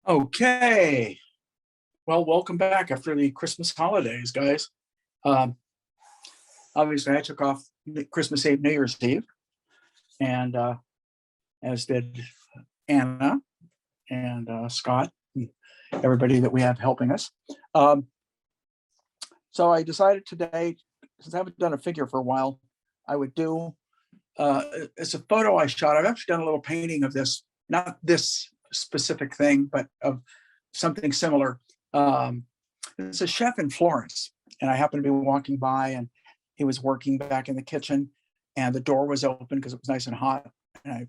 Okay. Well, welcome back after the Christmas holidays, guys. Um, Obviously, I took off Christmas Eve, New Year's Eve, and as did Anna and Scott, and everybody that we have helping us. Um, so I decided today, since I haven't done a figure for a while, I would do. It's a photo I shot. I've actually done a little painting of this, not this specific thing, but of something similar. It's a chef in Florence, and I happened to be walking by, and he was working back in the kitchen, and the door was open because it was nice and hot, and I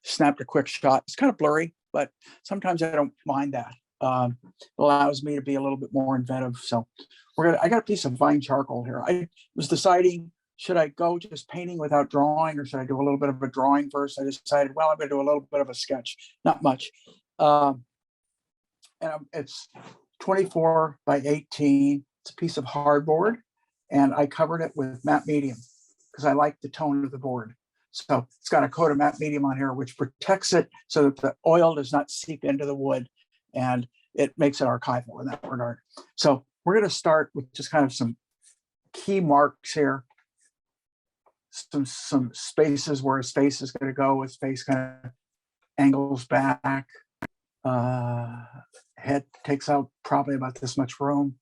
snapped a quick shot. It's kind of blurry, but sometimes I don't mind that. It allows me to be a little bit more inventive. So I got a piece of fine charcoal here. I was deciding, should I go just painting without drawing, or should I do a little bit of a drawing first? I decided, well, I'm going to do a little bit of a sketch, not much. It's 24 by 18. It's a piece of hardboard, and I covered it with matte medium because I like the tone of the board. So it's got a coat of matte medium on here, which protects it so that the oil does not seep into the wood, and it makes it archival in that regard. So we're going to start with just kind of some key marks here. Some spaces where his face is going to go. His face kind of angles back. Head takes out probably about this much room,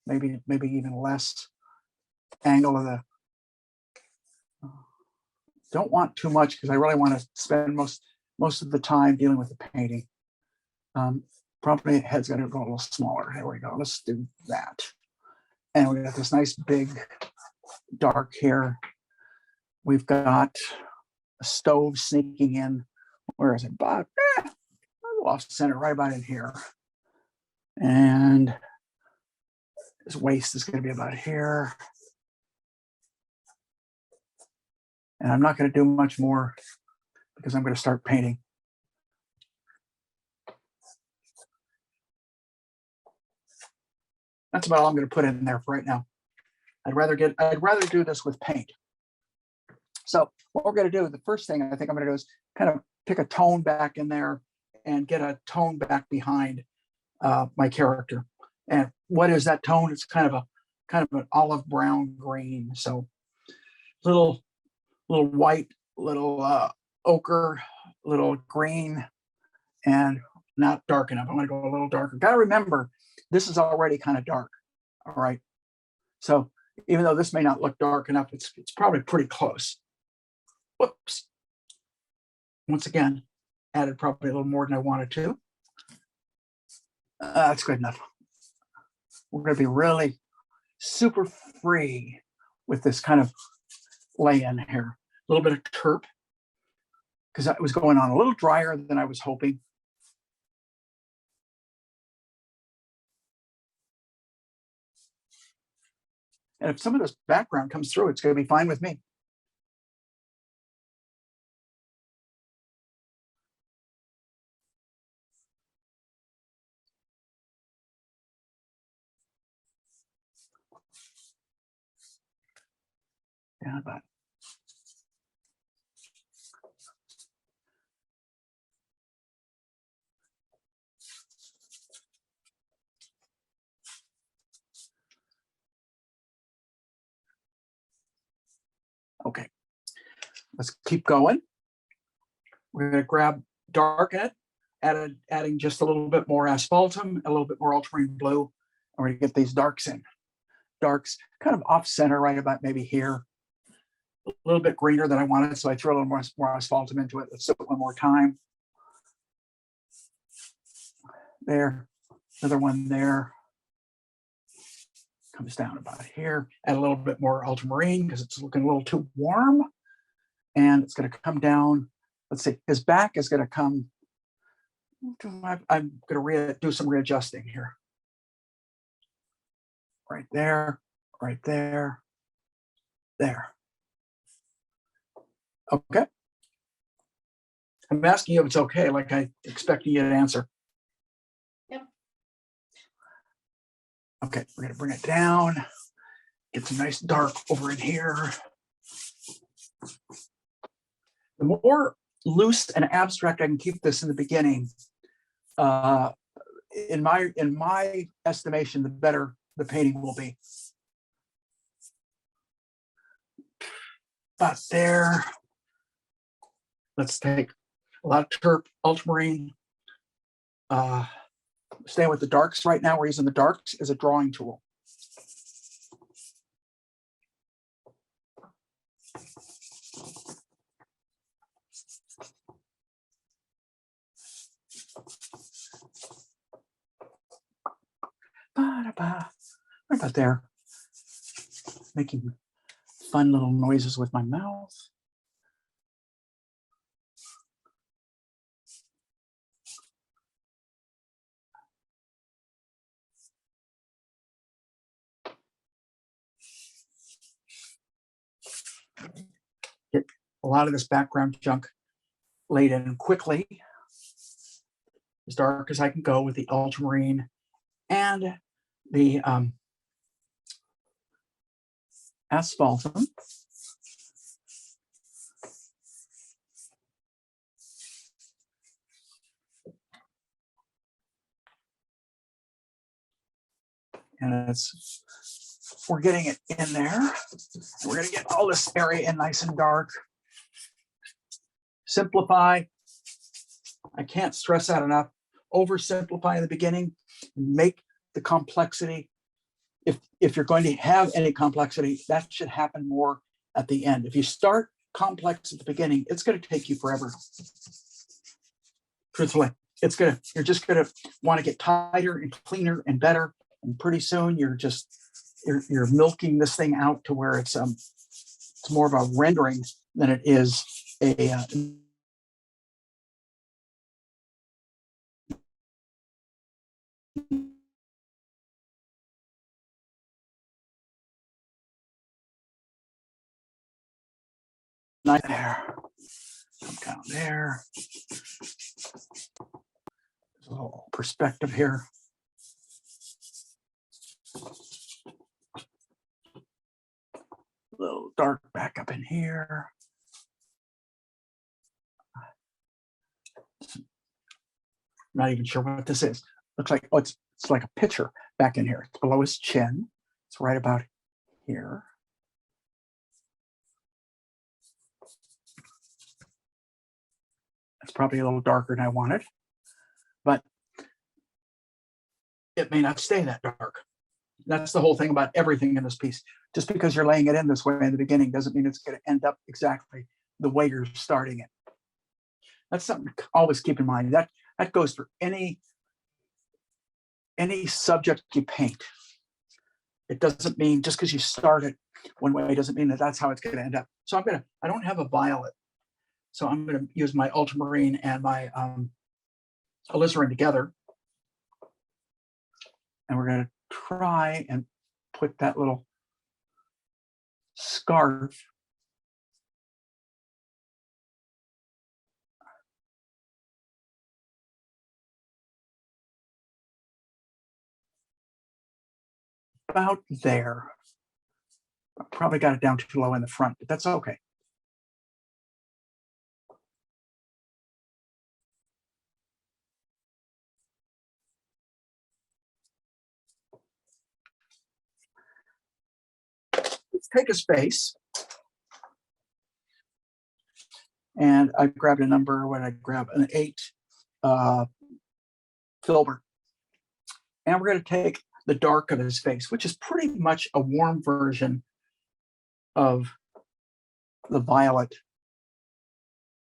maybe even less. Angle of the, don't want too much because I really want to spend most of the time dealing with the painting. Probably head's going to go a little smaller. Here we go. Let's do that. And we got this nice big dark here. We've got a stove sneaking in. Where is it? But off center, right about in here. And his waist is going to be about here. And I'm not going to do much more because I'm going to start painting. That's about all I'm going to put in there for right now. I'd rather do this with paint. So what we're going to do, the first thing I think I'm going to do is kind of pick a tone back in there and get a tone back behind my character. And what is that tone? It's kind of an olive brown green. So little white, little ochre, little green, and not dark enough. I'm going to go a little darker. Got to remember, this is already kind of dark. All right. So even though this may not look dark enough, it's probably pretty close. Whoops. Once again, added probably a little more than I wanted to. That's good enough. We're going to be really super free with this kind of lay-in here. A little bit of terp, because it was going on a little drier than I was hoping. And if some of this background comes through, it's going to be fine with me. Yeah, but okay, let's keep going. We're going to grab darken it, adding just a little bit more asphaltum, a little bit more ultramarine blue. I'm going to get these darks in. Darks kind of off center, right about maybe here. A little bit greener than I wanted, so I threw a little more asphaltum into it. Let's do it one more time. There, another one there. Comes down about here. Add a little bit more ultramarine because it's looking a little too warm. And it's going to come down. Let's see, his back is going to come. I'm going to do some readjusting here. Right there, right there, there. Okay. I'm asking you if it's okay, like I expecting you to answer. Yep. Okay, we're going to bring it down. Get some nice dark over in here. The more loose and abstract I can keep this in the beginning, in my estimation, the better the painting will be. But there, let's take a lot of terp, ultramarine. Staying with the darks right now. We're using the darks as a drawing tool. Right about there. Making fun little noises with my mouth. Get a lot of this background junk laid in quickly, as dark as I can go with the ultramarine and the asphaltum. And we're getting it in there. We're going to get all this area in nice and dark. Simplify. I can't stress that enough. Oversimplify in the beginning and make the complexity. If you're going to have any complexity, that should happen more at the end. If you start complex at the beginning, it's going to take you forever. Truthfully, you're just going to want to get tighter and cleaner and better. And pretty soon you're milking this thing out to where it's more of a rendering than it is a there. Come down there. There's a little perspective here. A little dark back up in here. Not even sure what this is. Looks like, oh, it's like a picture back in here. It's below his chin. It's right about here. It's probably a little darker than I wanted, but it may not stay that dark. That's the whole thing about everything in this piece. Just because you're laying it in this way in the beginning doesn't mean it's going to end up exactly the way you're starting it. That's something to always keep in mind. That goes for any subject you paint. It doesn't mean just because you start it one way doesn't mean that that's how it's going to end up. So I don't have a violet, so I'm going to use my ultramarine and my alizarin together, and we're going to try and put that little scarf about there. I probably got it down too low in the front, but that's okay. Let's take a space. And I grabbed a number when I grab an 8 filbert. And we're going to take the dark of his face, which is pretty much a warm version of the violet.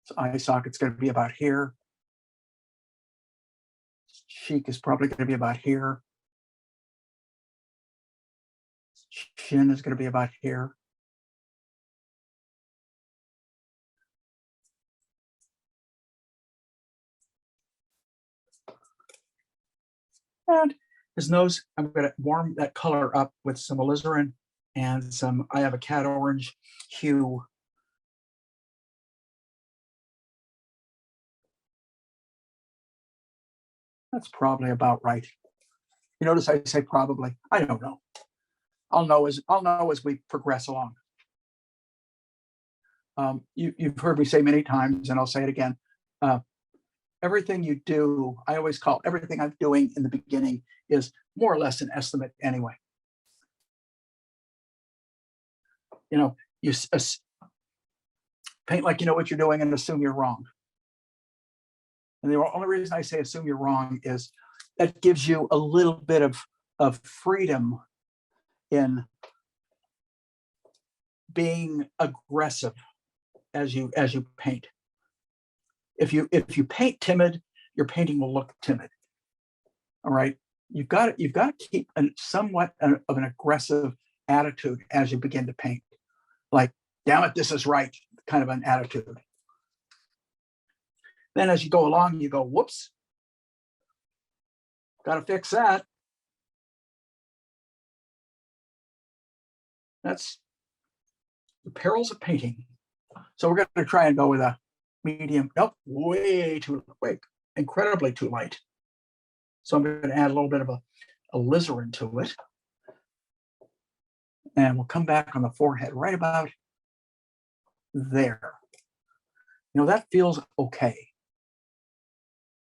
So eye socket's going to be about here. Cheek is probably going to be about here. Chin is going to be about here. And his nose, I'm going to warm that color up with some alizarin and some, I have a cat orange hue. That's probably about right. You notice I say probably. I don't know. I'll know as we progress along. You've heard me say many times, and I'll say it again. everything you do, I always call everything I'm doing in the beginning is more or less an estimate anyway. You know, you paint like you know what you're doing and assume you're wrong. And the only reason I say assume you're wrong is that gives you a little bit of freedom in being aggressive as you paint. If you paint timid, your painting will look timid. All right. You've got to keep somewhat of an aggressive attitude as you begin to paint. Like, damn it, this is right, kind of an attitude. Then as you go along, you go, whoops, got to fix that. That's the perils of painting. So we're going to try and go with a medium. Nope, way too quick, incredibly too light. So I'm going to add a little bit of a alizarin to it. And we'll come back on the forehead right about there. You know, that feels okay.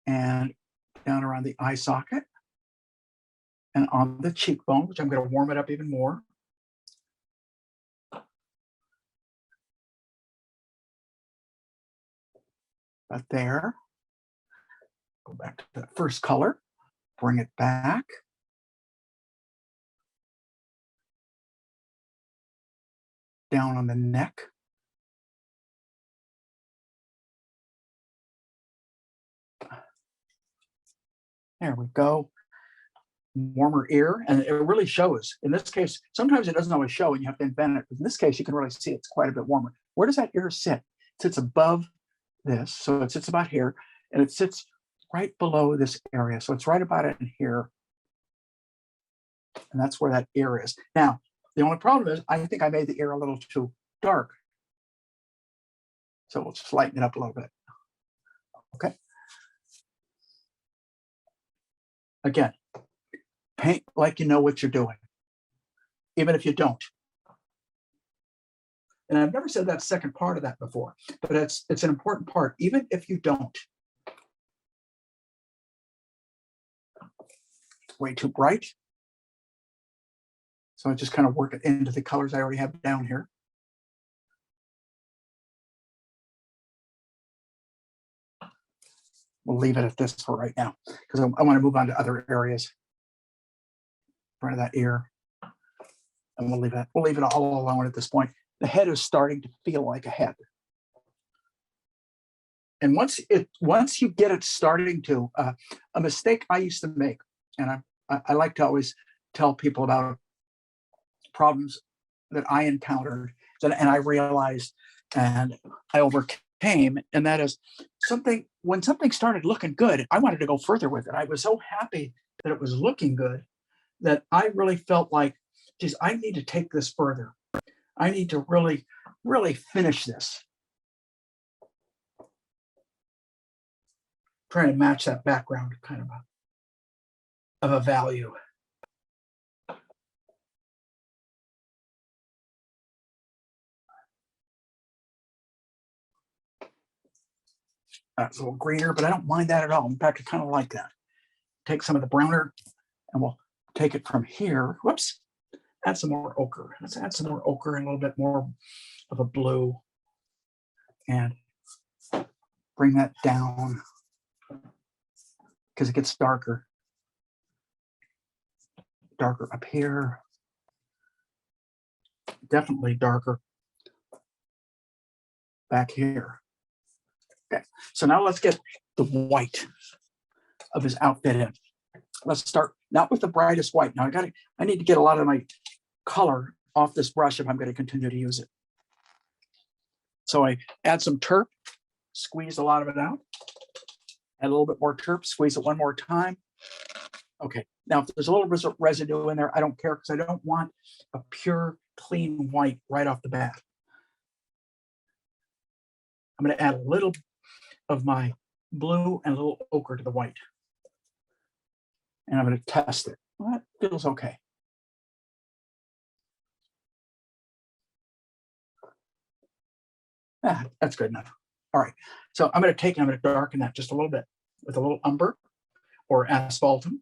And down around the eye socket and on the cheekbone, which I'm going to warm it up even more. About there. Go back to that first color, bring it back. Down on the neck. There we go. Warmer ear, and it really shows. In this case, sometimes it doesn't always show and you have to invent it. But in this case, you can really see it's quite a bit warmer. Where does that ear sit? It sits above this, so it sits about here, and it sits right below this area. So it's right about in here. And that's where that ear is. Now, the only problem is I think I made the ear a little too dark. So we'll just lighten it up a little bit. Okay. Again, paint like you know what you're doing, even if you don't. And I've never said that second part of that before, but it's an important part, even if you don't. It's way too bright. So I just kind of work it into the colors I already have down here. We'll leave it at this for right now because I want to move on to other areas. Front of that ear, and we'll leave it all alone at this point. The head is starting to feel like a head, and once you get it starting to, a mistake I used to make, and I like to always tell people about problems that I encountered and I realized and I overcame, and that is when something started looking good, I wanted to go further with it. I was so happy that it was looking good that I really felt like, geez, I need to take this further. I need to really, really finish this. Trying to match that background kind of a value. It's a little greener, but I don't mind that at all. In fact, I kind of like that. Take some of the browner and we'll take it from here. Whoops. Add some more ochre. Let's add some more ochre and a little bit more of a blue and bring that down because it gets darker. Darker up here. Definitely darker back here. Okay, so now let's get the white of his outfit in. Let's start not with the brightest white. Now I need to get a lot of my color off this brush if I'm going to continue to use it. So I add some turp, squeeze a lot of it out, add a little bit more turp, squeeze it one more time. Okay, now if there's a little residue in there, I don't care because I don't want a pure, clean white right off the bat. I'm going to add a little of my blue and a little ochre to the white. And I'm going to test it. Well, that feels okay. That's good enough. All right. So I'm going to darken that just a little bit. with a little umber or asphaltum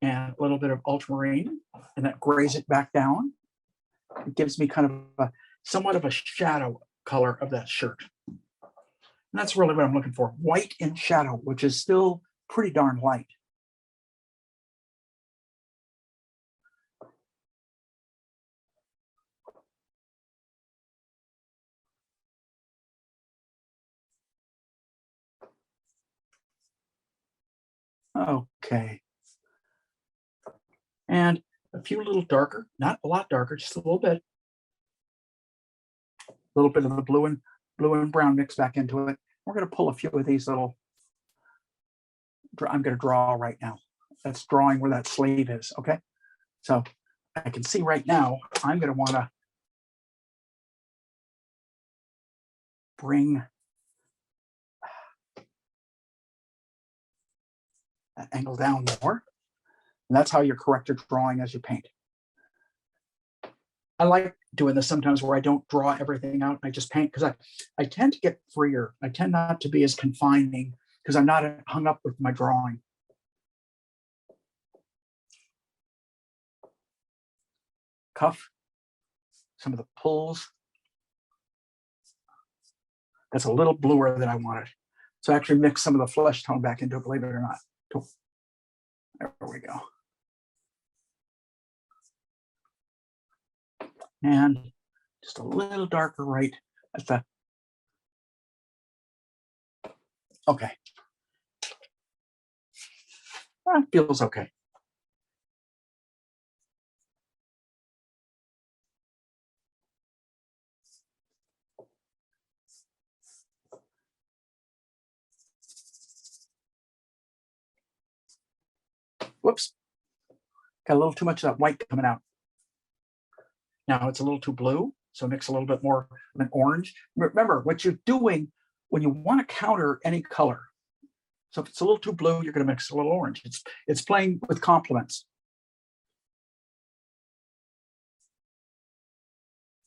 and a little bit of ultramarine, and that grays it back down. It gives me kind of a somewhat of a shadow color of that shirt. And that's really what I'm looking for. White in shadow, which is still pretty darn light. Okay. And a few little darker, not a lot darker, just a little bit. A little bit of the blue and brown mixed back into it. We're going to pull a few of these little, I'm going to draw right now. That's drawing where that sleeve is, okay? So I can see right now, I'm going to want to bring that angle down more. And that's how you correct your drawing as you paint. I like doing this sometimes where I don't draw everything out. I just paint because I tend to get freer. I tend not to be as confining because I'm not hung up with my drawing. Cuff, some of the pulls. That's a little bluer than I wanted. So I actually mix some of the flesh tone back into it, believe it or not. There we go. And just a little darker right at the, okay. That feels okay. Whoops, got a little too much of that white coming out. Now it's a little too blue, so mix a little bit more of an orange. Remember, what you're doing when you want to counter any color, so if it's a little too blue, you're going to mix a little orange. It's playing with complements.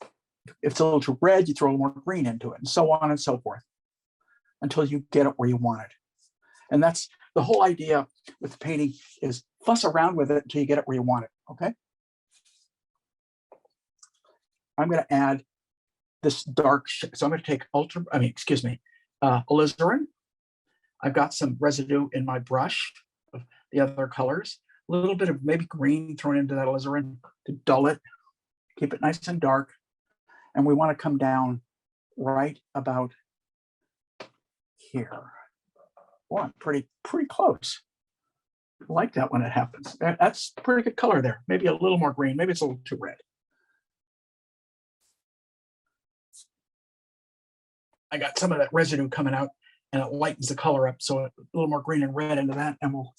If it's a little too red, you throw a little more green into it, and so on and so forth, until you get it where you want it. And that's the whole idea with the painting, is fuss around with it until you get it where you want it, okay? I'm going to add this dark, so I'm going to take alizarin. I've got some residue in my brush of the other colors, a little bit of maybe green thrown into that alizarin to dull it, keep it nice and dark. And we want to come down right about here. Boy, pretty close. I like that when it happens. That's pretty good color there. Maybe a little more green. Maybe it's a little too red. I got some of that residue coming out, and it lightens the color up. So a little more green and red into that, and we'll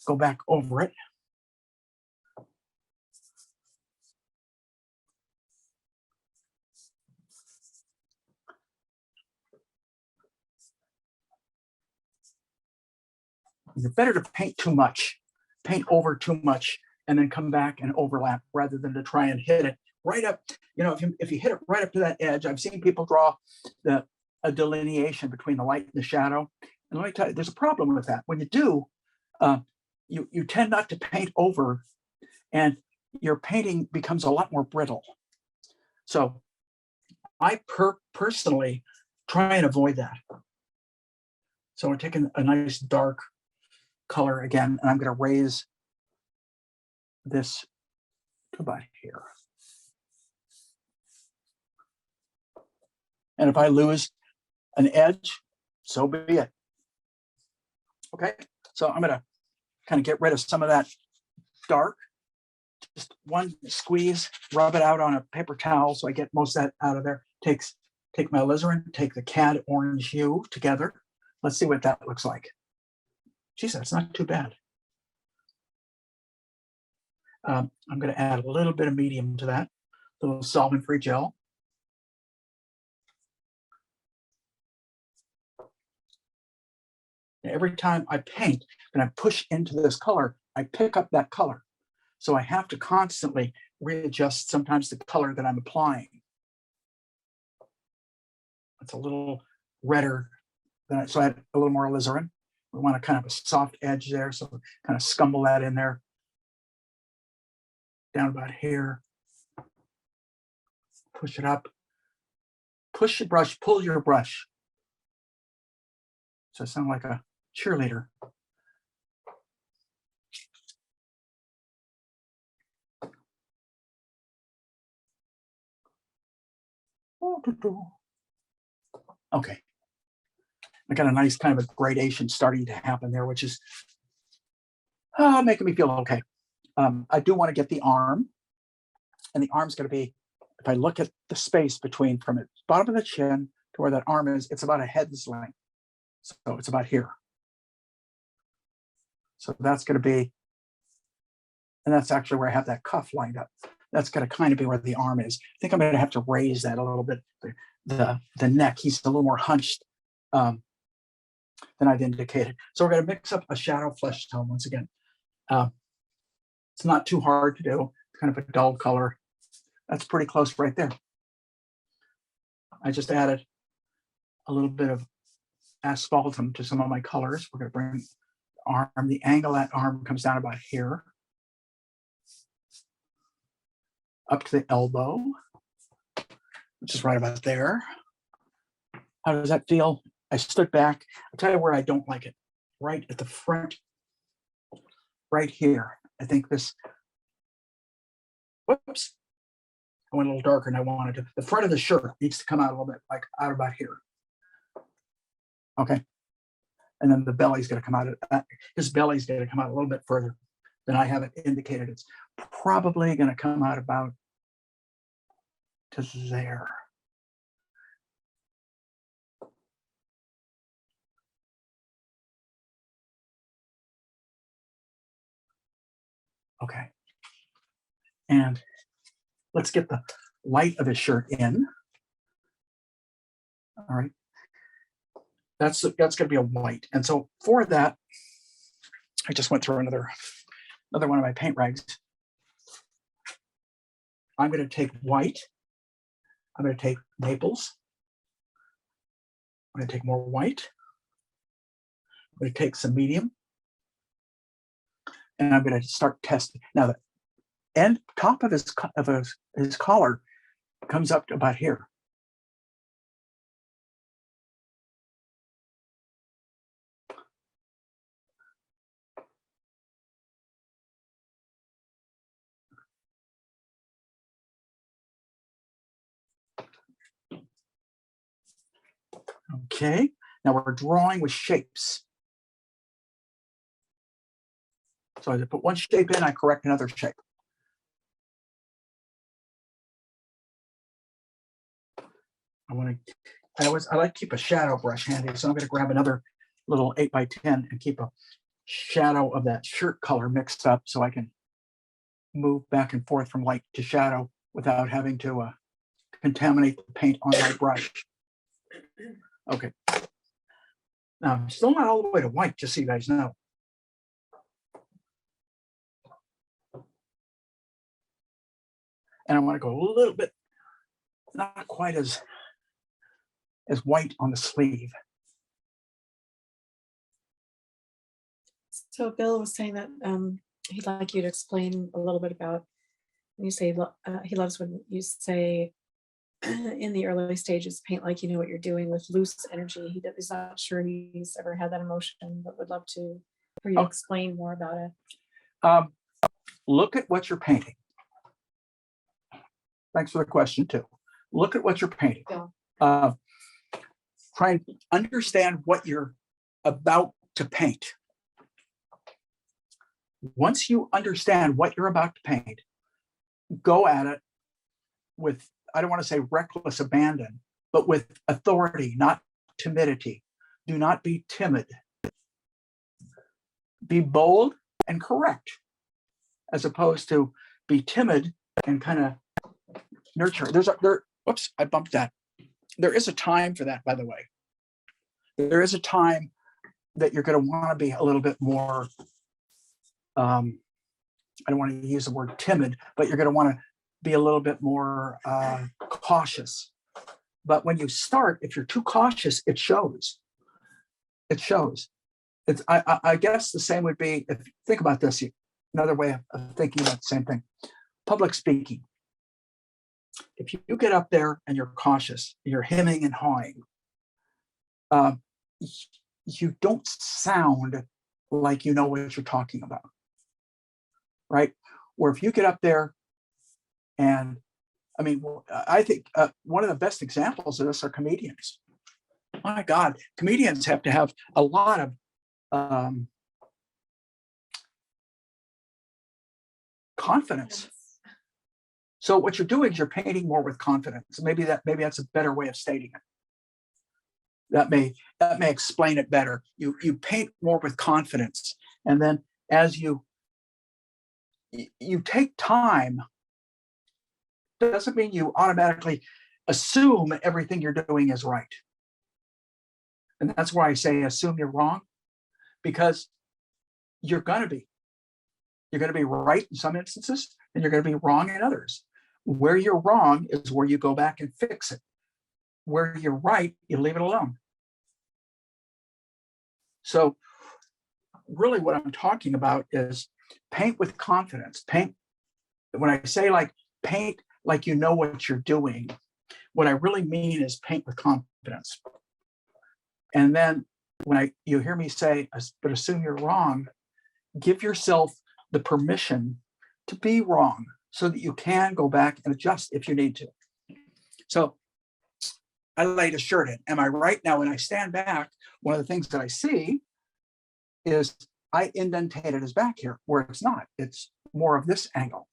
go back over it. It's better to paint too much, paint over too much, and then come back and overlap rather than to try and hit it right up. You know, if you hit it right up to that edge, I've seen people draw a delineation between the light and the shadow. And let me tell you, there's a problem with that. When you do, you tend not to paint over, and your painting becomes a lot more brittle. So I personally try and avoid that. So we're taking a nice dark color again, and I'm going to raise this to about here. And if I lose an edge, so be it. Okay, so I'm going to kind of get rid of some of that dark. Just one squeeze, rub it out on a paper towel so I get most of that out of there. Take my alizarin, take the cad orange hue together. Let's see what that looks like. Geez, that's not too bad. I'm going to add a little bit of medium to that, a little solvent-free gel. Every time I paint and I push into this color, I pick up that color. So I have to constantly readjust sometimes the color that I'm applying. It's a little redder than so I add a little more alizarin. We want a kind of a soft edge there, so kind of scumble that in there. Down about here. Push it up. Push your brush, pull your brush. So I sound like a cheerleader. Okay. I got a nice kind of a gradation starting to happen there, which is making me feel okay. I do want to get the arm, and the arm's going to be, if I look at the space between from the bottom of the chin to where that arm is, it's about a head's length. So it's about here. So that's going to be, and that's actually where I have that cuff lined up. That's going to kind of be where the arm is. I think I'm going to have to raise that a little bit. The neck, he's a little more hunched than I've indicated. So we're going to mix up a shadow flesh tone once again. It's not too hard to do. It's kind of a dull color. That's pretty close right there. I just added a little bit of asphaltum to some of my colors. We're going to bring the arm, the angle of that arm comes down about here, up to the elbow, which is right about there. How does that feel? I stood back. I'll tell you where I don't like it. Right at the front, right here. I think this, whoops, I went a little darker than I wanted to. The front of the shirt needs to come out a little bit, like out about here. Okay. And then the belly's going to come out, his belly's going to come out a little bit further than I have it indicated. It's probably going to come out about to there. Okay. And let's get the light of his shirt in. All right. That's going to be a white. And so for that, I just went through another one of my paint rags. I'm going to take white. I'm going to take maples. I'm going to take more white. I'm going to take some medium. And I'm going to start testing. Now the end top of his collar comes up to about here. Okay, now we're drawing with shapes. So I put one shape in, I correct another shape. I like to keep a shadow brush handy, so I'm going to grab another little 8x10 and keep a shadow of that shirt color mixed up so I can move back and forth from light to shadow without having to contaminate the paint on my brush. Okay. Now, I'm still not all the way to white, just so you guys know. And I want to go a little bit, not quite as white on the sleeve. So Bill was saying that he'd like you to explain a little bit about when you say he loves when you say in the early stages, paint like you know what you're doing with loose energy. He's not sure he's ever had that emotion, but would love to for you to explain more about it. Look at what you're painting. Thanks for the question too. Look at what you're painting. Yeah. Try and understand what you're about to paint. Once you understand what you're about to paint, go at it with, I don't want to say reckless abandon, but with authority, not timidity. Do not be timid. Be bold and correct, as opposed to be timid and kind of nurture. Whoops, I bumped that. There is a time for that, by the way. There is a time that you're going to want to be a little bit more, I don't want to use the word timid, but you're going to want to be a little bit more cautious. But when you start, if you're too cautious, it shows. It shows. it's, I guess the same would be, if you think about this, another way of thinking about the same thing, public speaking. If you get up there and you're cautious, you're hemming and hawing, you don't sound like you know what you're talking about, right? Or if you get up there and, I mean, I think one of the best examples of this are comedians. My God, comedians have to have a lot of confidence. So what you're doing is you're painting more with confidence. Maybe that's a better way of stating it. That may explain it better. You paint more with confidence, and then as you take time, doesn't mean you automatically assume everything you're doing is right. And that's why I say assume you're wrong, because you're going to be right in some instances, and you're going to be wrong in others. Where you're wrong is where you go back and fix it. Where you're right, you leave it alone. So really what I'm talking about is paint with confidence. Paint, when I say like paint like you know what you're doing, what I really mean is paint with confidence. And then when you hear me say, but assume you're wrong, give yourself the permission to be wrong so that you can go back and adjust if you need to. So I laid a shirt in. Am I right? Now, when I stand back, one of the things that I see is I indentated his back here where it's not. It's more of this angle.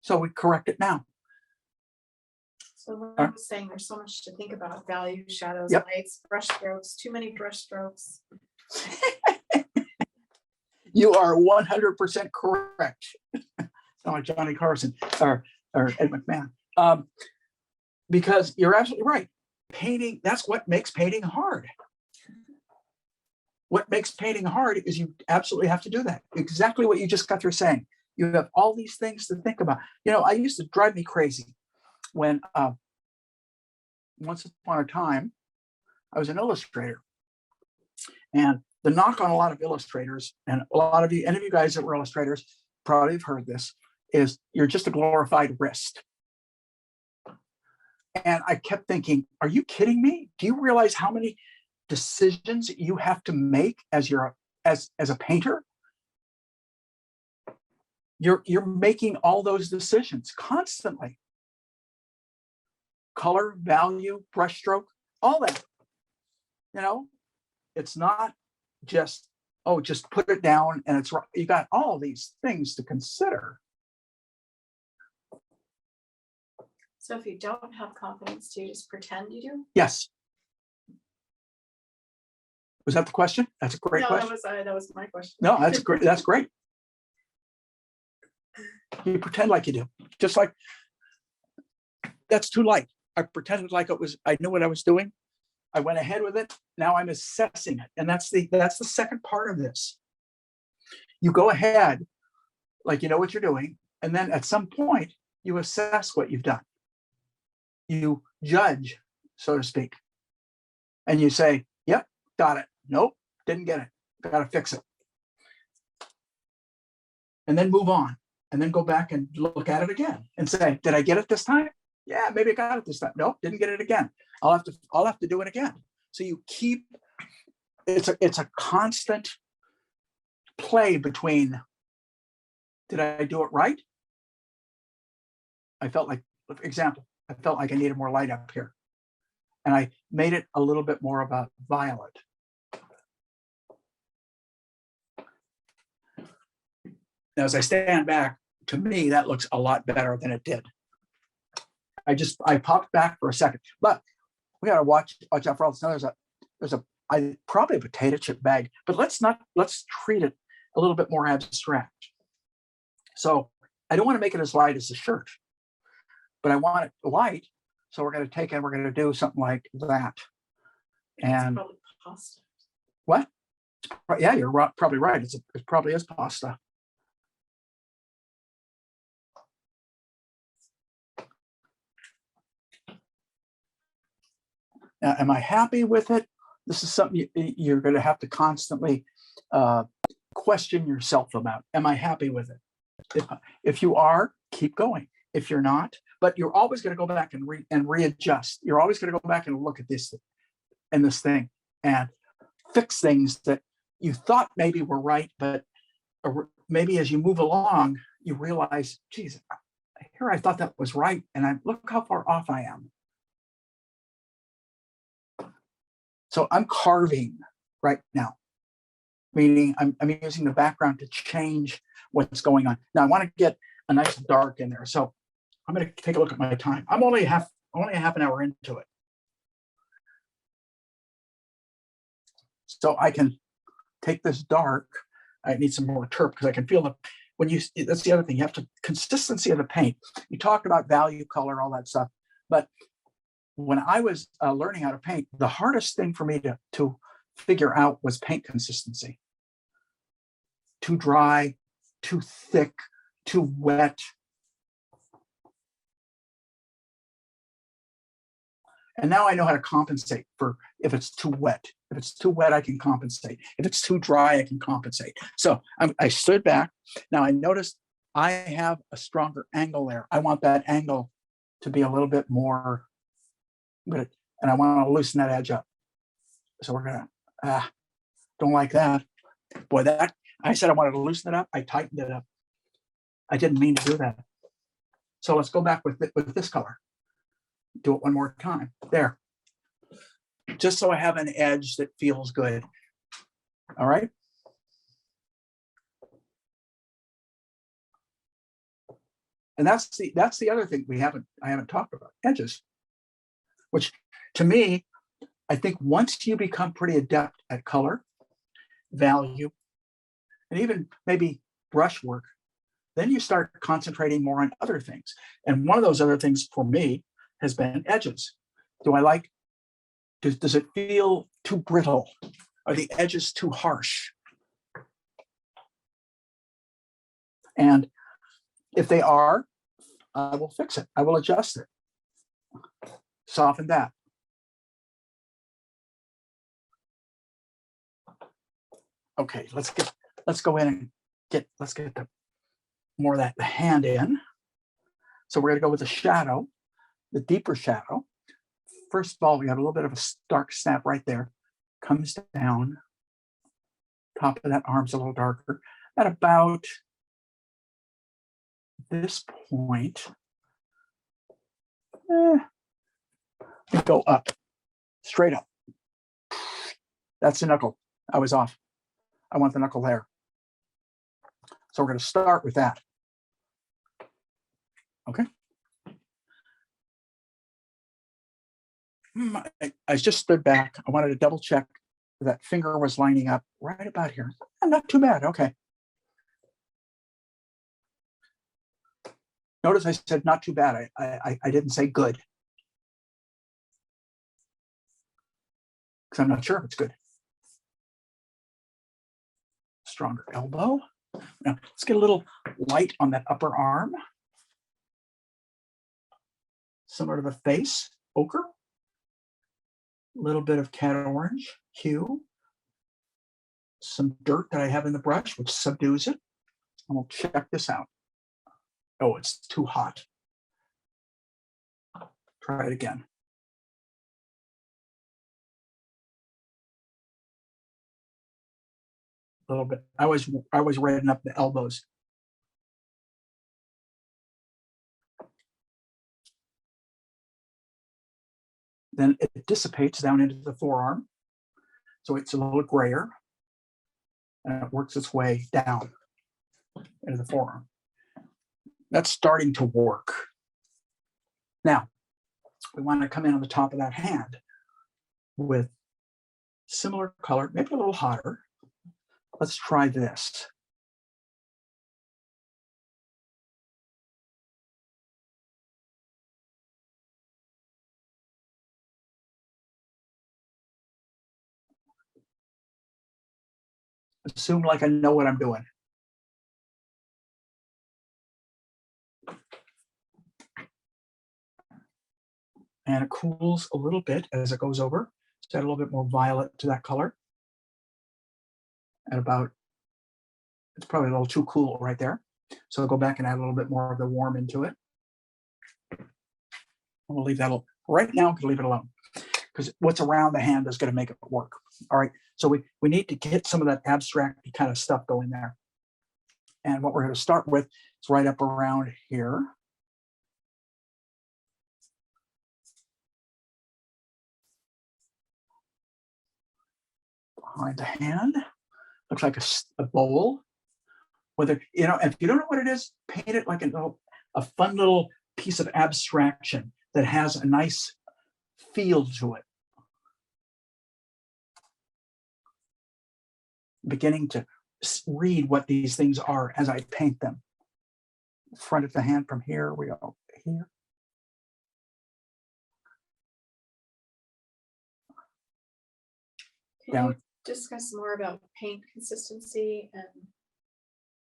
So we correct it now. So when I was saying there's so much to think about, value, shadows, lights, brush strokes, too many brush strokes. You are 100% correct. Sound like Johnny Carson or Ed McMahon. Because you're absolutely right. Painting, that's what makes painting hard. What makes painting hard is you absolutely have to do that. Exactly what you just got through saying. You have all these things to think about. You know, I used to drive me crazy when once upon a time, I was an illustrator. And the knock on a lot of illustrators, and a lot of you, any of you guys that were illustrators probably have heard this, is you're just a glorified wrist. And I kept thinking, are you kidding me? Do you realize how many decisions you have to make as a painter? You're making all those decisions constantly. Color, value, brushstroke, all that. You know, it's not just, oh, just put it down and it's right. You got all these things to consider. So if you don't have confidence, do you just pretend you do? Yes. Was that the question? That's a great question. That was my question. No, that's great. That's great. You pretend like you do. Just like, that's too light. I pretended like I knew what I was doing. I went ahead with it. Now I'm assessing it. And that's the second part of this. You go ahead like you know what you're doing. And then at some point, you assess what you've done. You judge, so to speak. And you say, yep, got it. Nope, didn't get it. Got to fix it. And then move on. And then go back and look at it again and say, did I get it this time? Yeah, maybe I got it this time. Nope, didn't get it again. I'll have to do it again. So you keep, it's a constant play between, did I do it right? I felt like, for example, I felt like I needed more light up here. And I made it a little bit more of a violet. Now, as I stand back, to me, that looks a lot better than it did. I popped back for a second, but we got to watch out for all this. Now there's probably a potato chip bag, but let's treat it a little bit more abstract. So I don't want to make it as light as the shirt, but I want it light. So we're going to take it and we're going to do something like that. And probably pasta. What? Yeah, you're probably right. It probably is pasta. Now, am I happy with it? this is something you're going to have to constantly question yourself about. Am I happy with it? If you are, keep going. If you're not, but you're always going to go back and readjust. You're always going to go back and look at this thing and fix things that you thought maybe were right, but maybe as you move along, you realize, geez, here I thought that was right, and look how far off I am. So I'm carving right now, meaning I'm using the background to change what's going on. Now I want to get a nice dark in there, so I'm going to take a look at my time. I'm only a half an hour into it, so I can take this dark. I need some more terp because I can feel the that's the other thing. You have to consistency of the paint. You talked about value color, all that stuff, but when I was learning how to paint, the hardest thing for me to figure out was paint consistency. Too dry, too thick, too wet. And now I know how to compensate for if it's too wet. If it's too wet, I can compensate. If it's too dry, I can compensate. So I stood back. Now I noticed I have a stronger angle there. I want that angle to be a little bit more, and I want to loosen that edge up. So we're gonna, don't like that. Boy, I said I wanted to loosen it up. I tightened it up. I didn't mean to do that. So let's go back with this color. Do it one more time. There. Just so I have an edge that feels good. All right. And that's the other thing I haven't talked about, edges, which to me, I think once you become pretty adept at color, value, and even maybe brushwork, then you start concentrating more on other things. And one of those other things for me has been edges. Do I like, does it feel too brittle? Are the edges too harsh? And if they are, I will fix it. I will adjust it. Soften that. Okay, let's go in and get more of that the hand in. So we're going to go with the shadow, the deeper shadow. First of all, we have a little bit of a dark snap right there. Comes down. Top of that arm's a little darker. At about this point, we go up, straight up. That's the knuckle. I was off. I want the knuckle there. So we're going to start with that. Okay. I just stood back. I wanted to double check that finger was lining up right about here. Not too bad. Okay. Notice I said not too bad. I didn't say good, because I'm not sure if it's good. Stronger elbow. Now let's get a little light on that upper arm. Similar to the face, ochre. A little bit of cat orange hue. Some dirt that I have in the brush, which subdues it. And we'll check this out. Oh, it's too hot. Try it again. A little bit. I was reddening up the elbows. Then it dissipates down into the forearm. So it's a little grayer. And it works its way down into the forearm. That's starting to work. Now, we want to come in on the top of that hand with similar color, maybe a little hotter. Let's try this. Assume like I know what I'm doing. And it cools a little bit as it goes over. Just add a little bit more violet to that color. At about, it's probably a little too cool right there. So I'll go back and add a little bit more of the warm into it. We'll leave that alone. Right now, we can leave it alone because what's around the hand is going to make it work. All right. So we need to get some of that abstract kind of stuff going there. And what we're going to start with is right up around here. Behind the hand. Looks like a bowl. Whether, you know, if you don't know what it is, paint it like a fun little piece of abstraction that has a nice feel to it. Beginning to read what these things are as I paint them. Front of the hand from here, we go here. Can you discuss more about paint consistency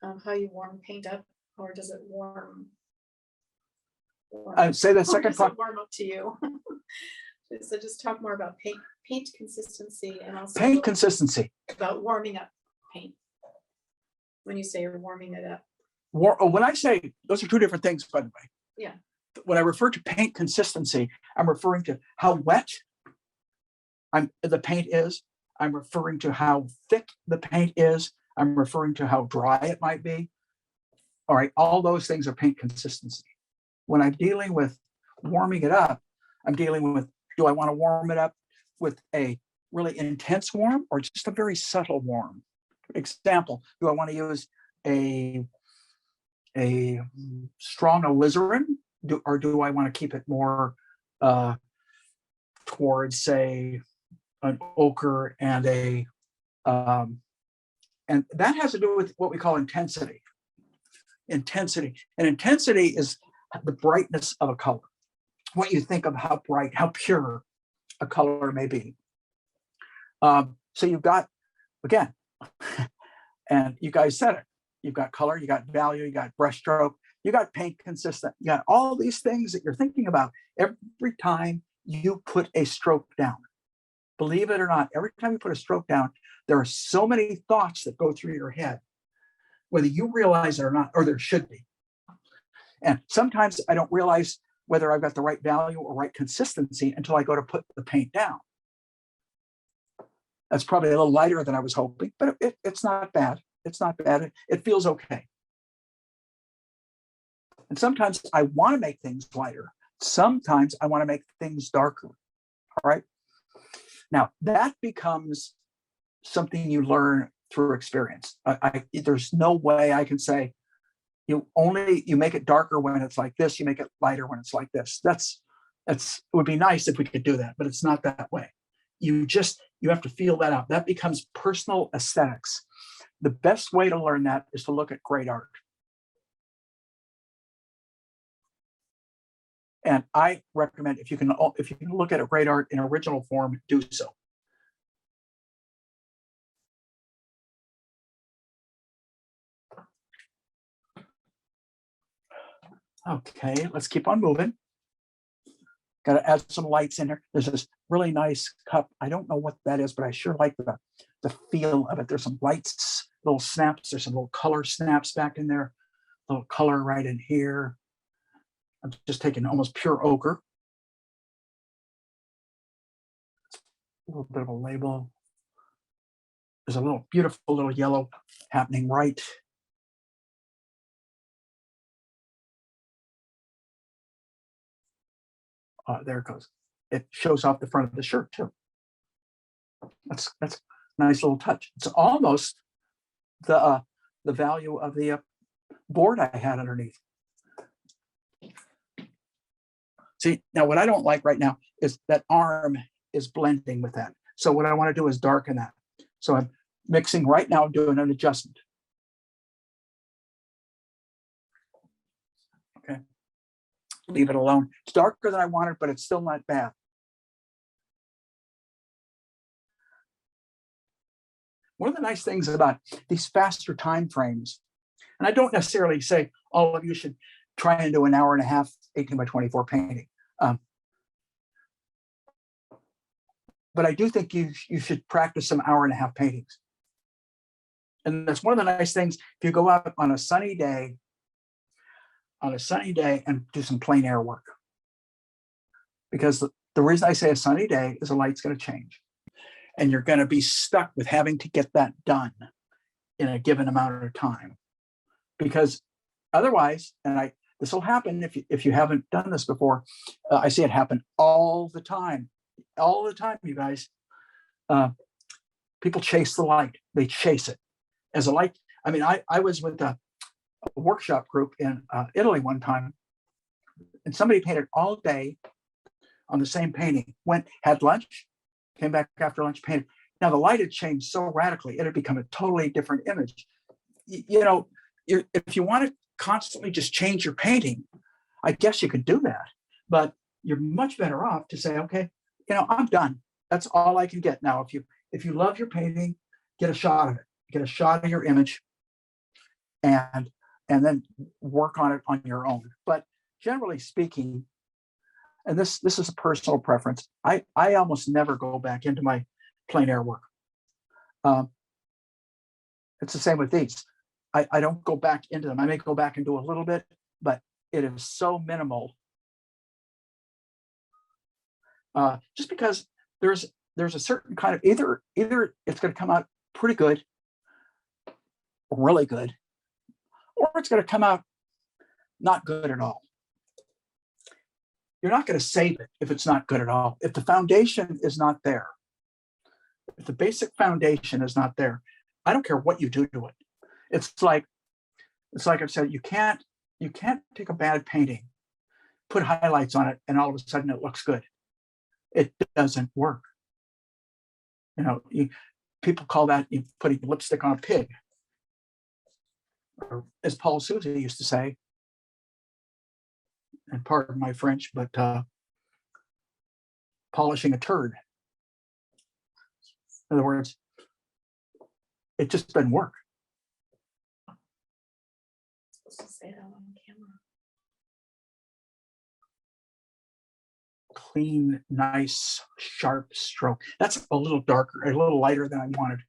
and how you warm paint up, or does it warm? Say the second part. Warm up to you. So just talk more about paint consistency and also Paint consistency. about warming up paint. When you say you're warming it up. When I say, those are two different things, by the way. Yeah. When I refer to paint consistency, I'm referring to how wet the paint is. I'm referring to how thick the paint is. I'm referring to how dry it might be. All right, all those things are paint consistency. When I'm dealing with warming it up, I'm dealing with, do I want to warm it up with a really intense warm or just a very subtle warm? Example, do I want to use a strong alizarin, or do I want to keep it more towards, say, an ochre and and that has to do with what we call intensity. Intensity, and intensity is the brightness of a color. What you think of how bright, how pure a color may be. So you've got, again, and you guys said it, you've got color, you got value, you got brushstroke, you got paint consistent, you got all these things that you're thinking about every time you put a stroke down. Believe it or not, every time you put a stroke down, there are so many thoughts that go through your head, whether you realize it or not, or there should be. And sometimes I don't realize whether I've got the right value or right consistency until I go to put the paint down. That's probably a little lighter than I was hoping, but it's not bad. It's not bad. It feels okay. And sometimes I want to make things lighter. Sometimes I want to make things darker. All right. Now that becomes something you learn through experience. There's no way I can say you make it darker when it's like this, you make it lighter when it's like this. It would be nice if we could do that, but it's not that way. You have to feel that out. That becomes personal aesthetics. The best way to learn that is to look at great art. And I recommend if you can look at a great art in original form, do so. Okay, let's keep on moving. Got to add some lights in here. There's this really nice cup. I don't know what that is, but I sure like the feel of it. There's some lights, little snaps. There's some little color snaps back in there. A little color right in here. I'm just taking almost pure ochre. A little bit of a label. There's a little beautiful little yellow happening right. There it goes. It shows off the front of the shirt too. That's a nice little touch. It's almost the value of the board I had underneath. See, now what I don't like right now is that arm is blending with that. So what I want to do is darken that. So I'm mixing right now, doing an adjustment. Okay. Leave it alone. It's darker than I wanted, but it's still not bad. One of the nice things about these faster time frames, and I don't necessarily say all of you should try and do an hour and a half, 18 by 24 painting. but I do think you should practice some hour-and-a-half paintings. And that's one of the nice things, if you go out on a sunny day and do some plein air work. Because the reason I say a sunny day is the light's going to change. And you're going to be stuck with having to get that done in a given amount of time. Because otherwise, this will happen if you haven't done this before. I see it happen all the time, you guys. People chase the light. They chase it. As a light, I mean, I was with a workshop group in Italy one time, and somebody painted all day on the same painting, had lunch, came back after lunch, painted. Now the light had changed so radically, it had become a totally different image. If you want to constantly just change your painting, I guess you could do that, but you're much better off to say, okay, I'm done. That's all I can get now. If you love your painting, get a shot of it. Get a shot of your image, and then work on it on your own. But generally speaking, and this is a personal preference, I almost never go back into my plein air work. It's the same with these. I don't go back into them. I may go back and do a little bit, but it is so minimal. Just because there's a certain kind of either it's going to come out pretty good, really good, or it's going to come out not good at all. You're not going to save it if it's not good at all. If the foundation is not there, if the basic foundation is not there, I don't care what you do to it. It's like I've said, you can't take a bad painting, put highlights on it, and all of a sudden it looks good. It doesn't work. People call that putting lipstick on a pig. Or, as Paul Sousa used to say, and pardon my French, but polishing a turd. In other words, it just doesn't work. Supposed to say that on camera. Clean, nice, sharp stroke. That's a little darker, a little lighter than I wanted.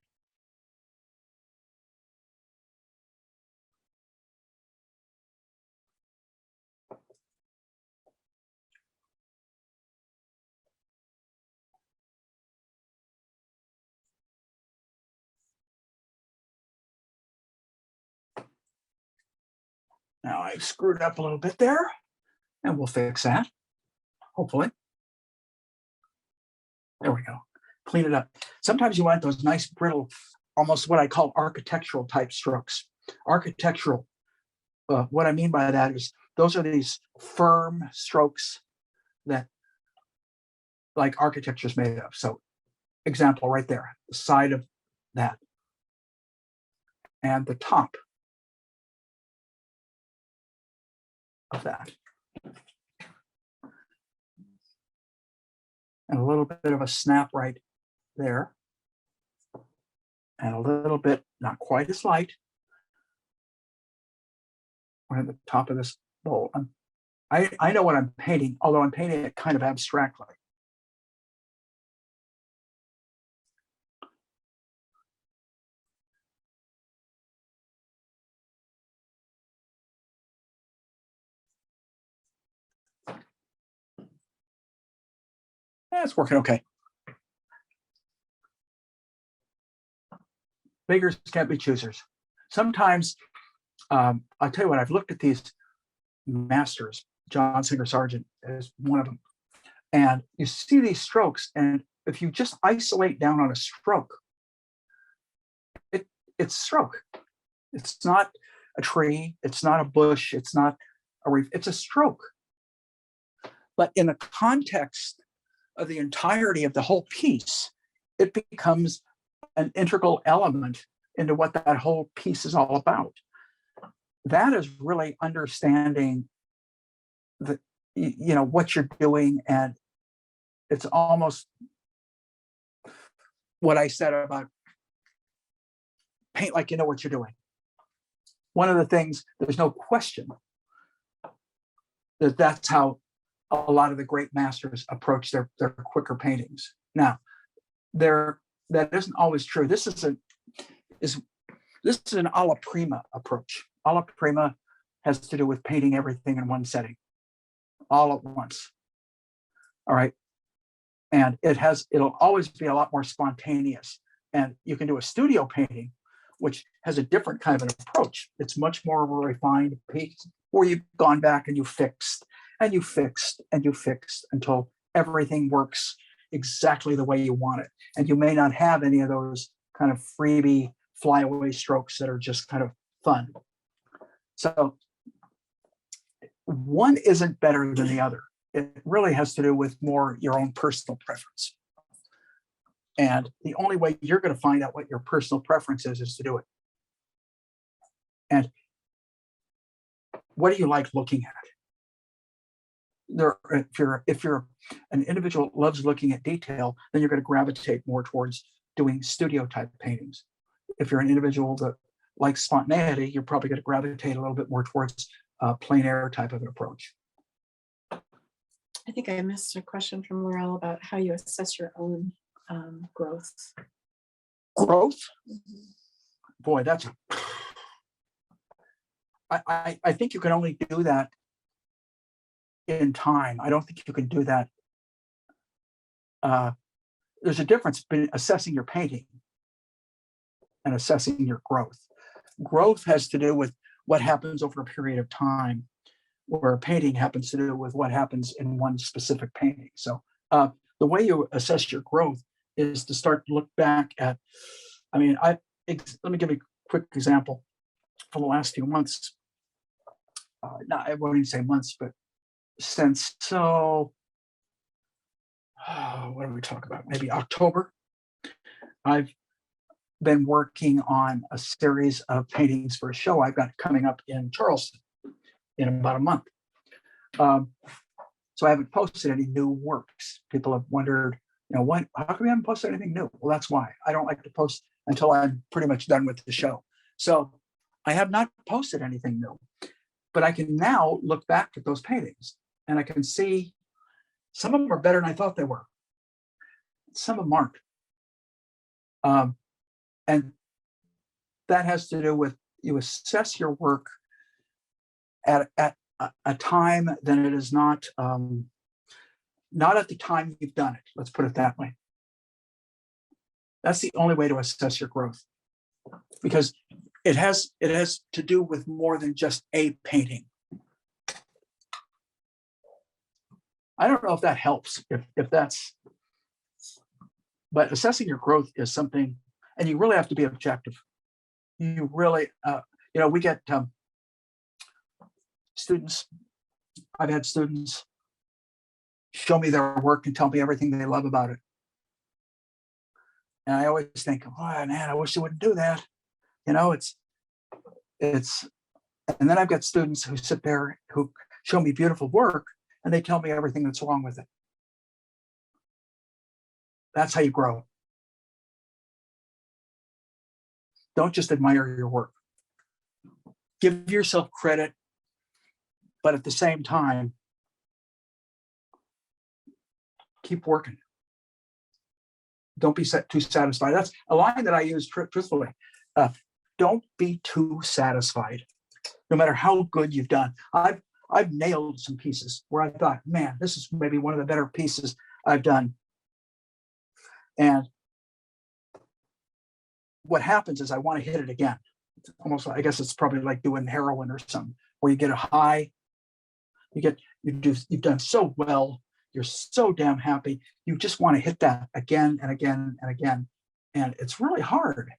Now I've screwed up a little bit there, and we'll fix that, hopefully. There we go. Clean it up. Sometimes you want those nice brittle, almost what I call architectural type strokes. Architectural. What I mean by that is those are these firm strokes that like architecture is made of. So example right there, the side of that and the top of that. And a little bit of a snap right there. And a little bit, not quite as light, right at the top of this bowl. I know what I'm painting, although I'm painting it kind of abstractly. It's working okay. Beggars can't be choosers. Sometimes, I'll tell you what, I've looked at these masters, John Singer Sargent is one of them, and you see these strokes, and if you just isolate down on a stroke, it's stroke. It's not a tree, it's not a bush, it's not a reef, it's a stroke. But in the context of the entirety of the whole piece, it becomes an integral element into what that whole piece is all about. That is really understanding what you're doing, and it's almost what I said about paint like you know what you're doing. One of the things, there's no question that's how a lot of the great masters approach their quicker paintings. Now, that isn't always true. This is an alla prima approach. Alla prima has to do with painting everything in one setting, all at once. All right. And it'll always be a lot more spontaneous. And you can do a studio painting, which has a different kind of an approach. It's much more of a refined piece where you've gone back and you fixed and you fixed and you fixed until everything works exactly the way you want it. And you may not have any of those kind of freebie flyaway strokes that are just kind of fun. So one isn't better than the other. It really has to do with more your own personal preference. And the only way you're going to find out what your personal preference is to do it. And what do you like looking at? If you're an individual that loves looking at detail, then you're going to gravitate more towards doing studio type paintings. If you're an individual that likes spontaneity, you're probably going to gravitate a little bit more towards plein air type of an approach. I think I missed a question from Laurel about how you assess your own growth. Growth? Boy, that's I think you can only do that in time. I don't think you can do that. There's a difference between assessing your painting and assessing your growth. Growth has to do with what happens over a period of time, where a painting happens to do with what happens in one specific painting. So the way you assess your growth is to start to look back at, let me give you a quick example for the last few months. I won't even say months, but since, what do we talk about? Maybe October. I've been working on a series of paintings for a show I've got coming up in Charleston in about a month. So I haven't posted any new works. People have wondered, how come we haven't posted anything new? Well, that's why. I don't like to post until I'm pretty much done with the show. So I have not posted anything new, but I can now look back at those paintings and I can see some of them are better than I thought they were. Some of them aren't. And that has to do with you assess your work at a time that it is not at the time you've done it. Let's put it that way. That's the only way to assess your growth, because it has to do with more than just a painting. I don't know if that helps, if that's, but assessing your growth is something, and you really have to be objective. You really, we get students. I've had students show me their work and tell me everything they love about it. And I always think, oh man, I wish they wouldn't do that. It's, and then I've got students who sit there who show me beautiful work and they tell me everything that's wrong with it. That's how you grow. Don't just admire your work. Give yourself credit, but at the same time, keep working. Don't be too satisfied. That's a line that I use truthfully. Don't be too satisfied, no matter how good you've done. I've nailed some pieces where I thought, man, this is maybe one of the better pieces I've done. And what happens is I want to hit it again. It's almost, I guess it's probably like doing heroin or something, where you get a high, you've done so well, you're so damn happy, you just want to hit that again and again and again. And it's really hard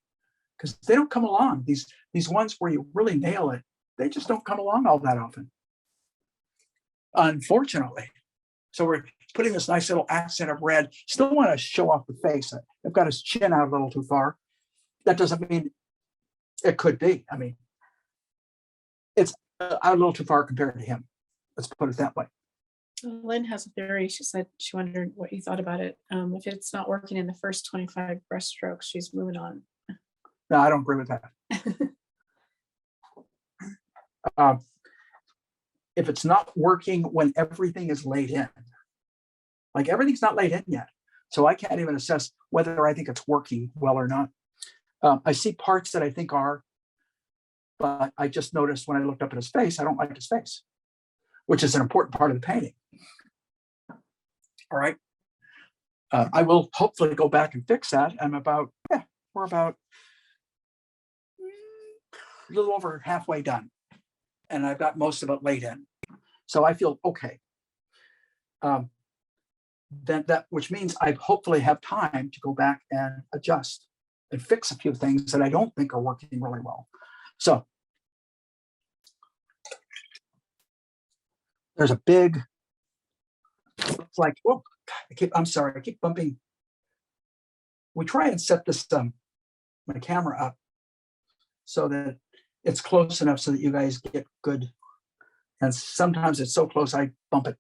because they don't come along. These ones where you really nail it, they just don't come along all that often, unfortunately. So we're putting this nice little accent of red. Still want to show off the face. I've got his chin out a little too far. That doesn't mean it could be. I mean, it's a little too far compared to him. Let's put it that way. Lynn has a theory. She said she wondered what you thought about it. If it's not working in the first 25 brush strokes, she's moving on. No, I don't agree with that. If it's not working when everything is laid in, like everything's not laid in yet, so I can't even assess whether I think it's working well or not. I see parts that I think are, but I just noticed when I looked up at his face, I don't like his face, which is an important part of the painting. All right. I will hopefully go back and fix that. We're about a little over halfway done, and I've got most of it laid in. So I feel okay. Which means I hopefully have time to go back and adjust and fix a few things that I don't think are working really well. So there's a big, it's like, oh, I'm sorry, I keep bumping. We try and set this my camera up so that it's close enough so that you guys get good. And sometimes it's so close I bump it.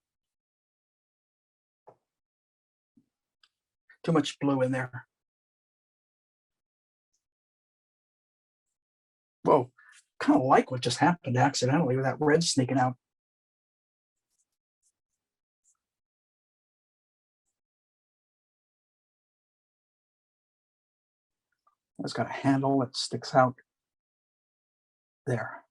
Too much blue in there. Whoa, kind of like what just happened accidentally with that red sneaking out. It's got a handle that sticks out there.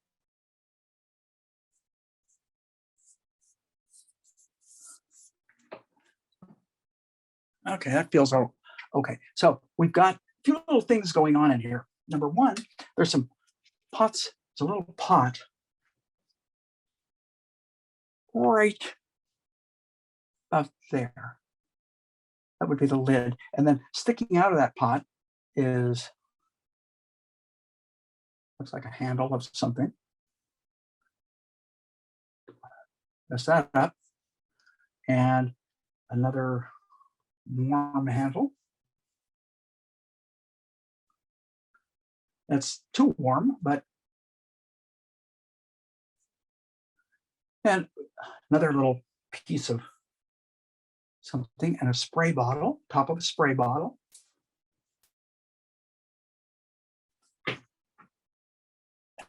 Okay, that feels okay. So we've got a few little things going on in here. Number one, there's some pots. There's a little pot right up there. That would be the lid. And then sticking out of that pot is, looks like a handle of something. Mess that up. And another warm handle. That's too warm, but. And another little piece of something and a spray bottle, top of a spray bottle. And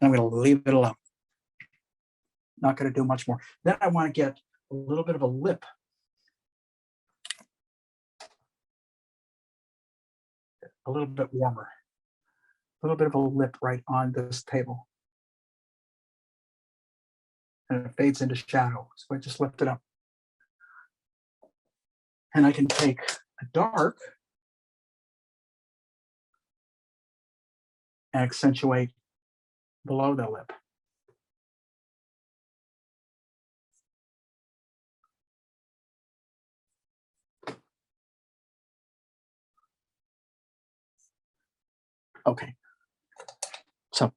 I'm going to leave it alone. Not going to do much more. Then I want to get a little bit of a lip. A little bit warmer. A little bit of a lip right on this table. And it fades into shadow. So I just lift it up. And I can take a dark and accentuate below the lip. Okay. So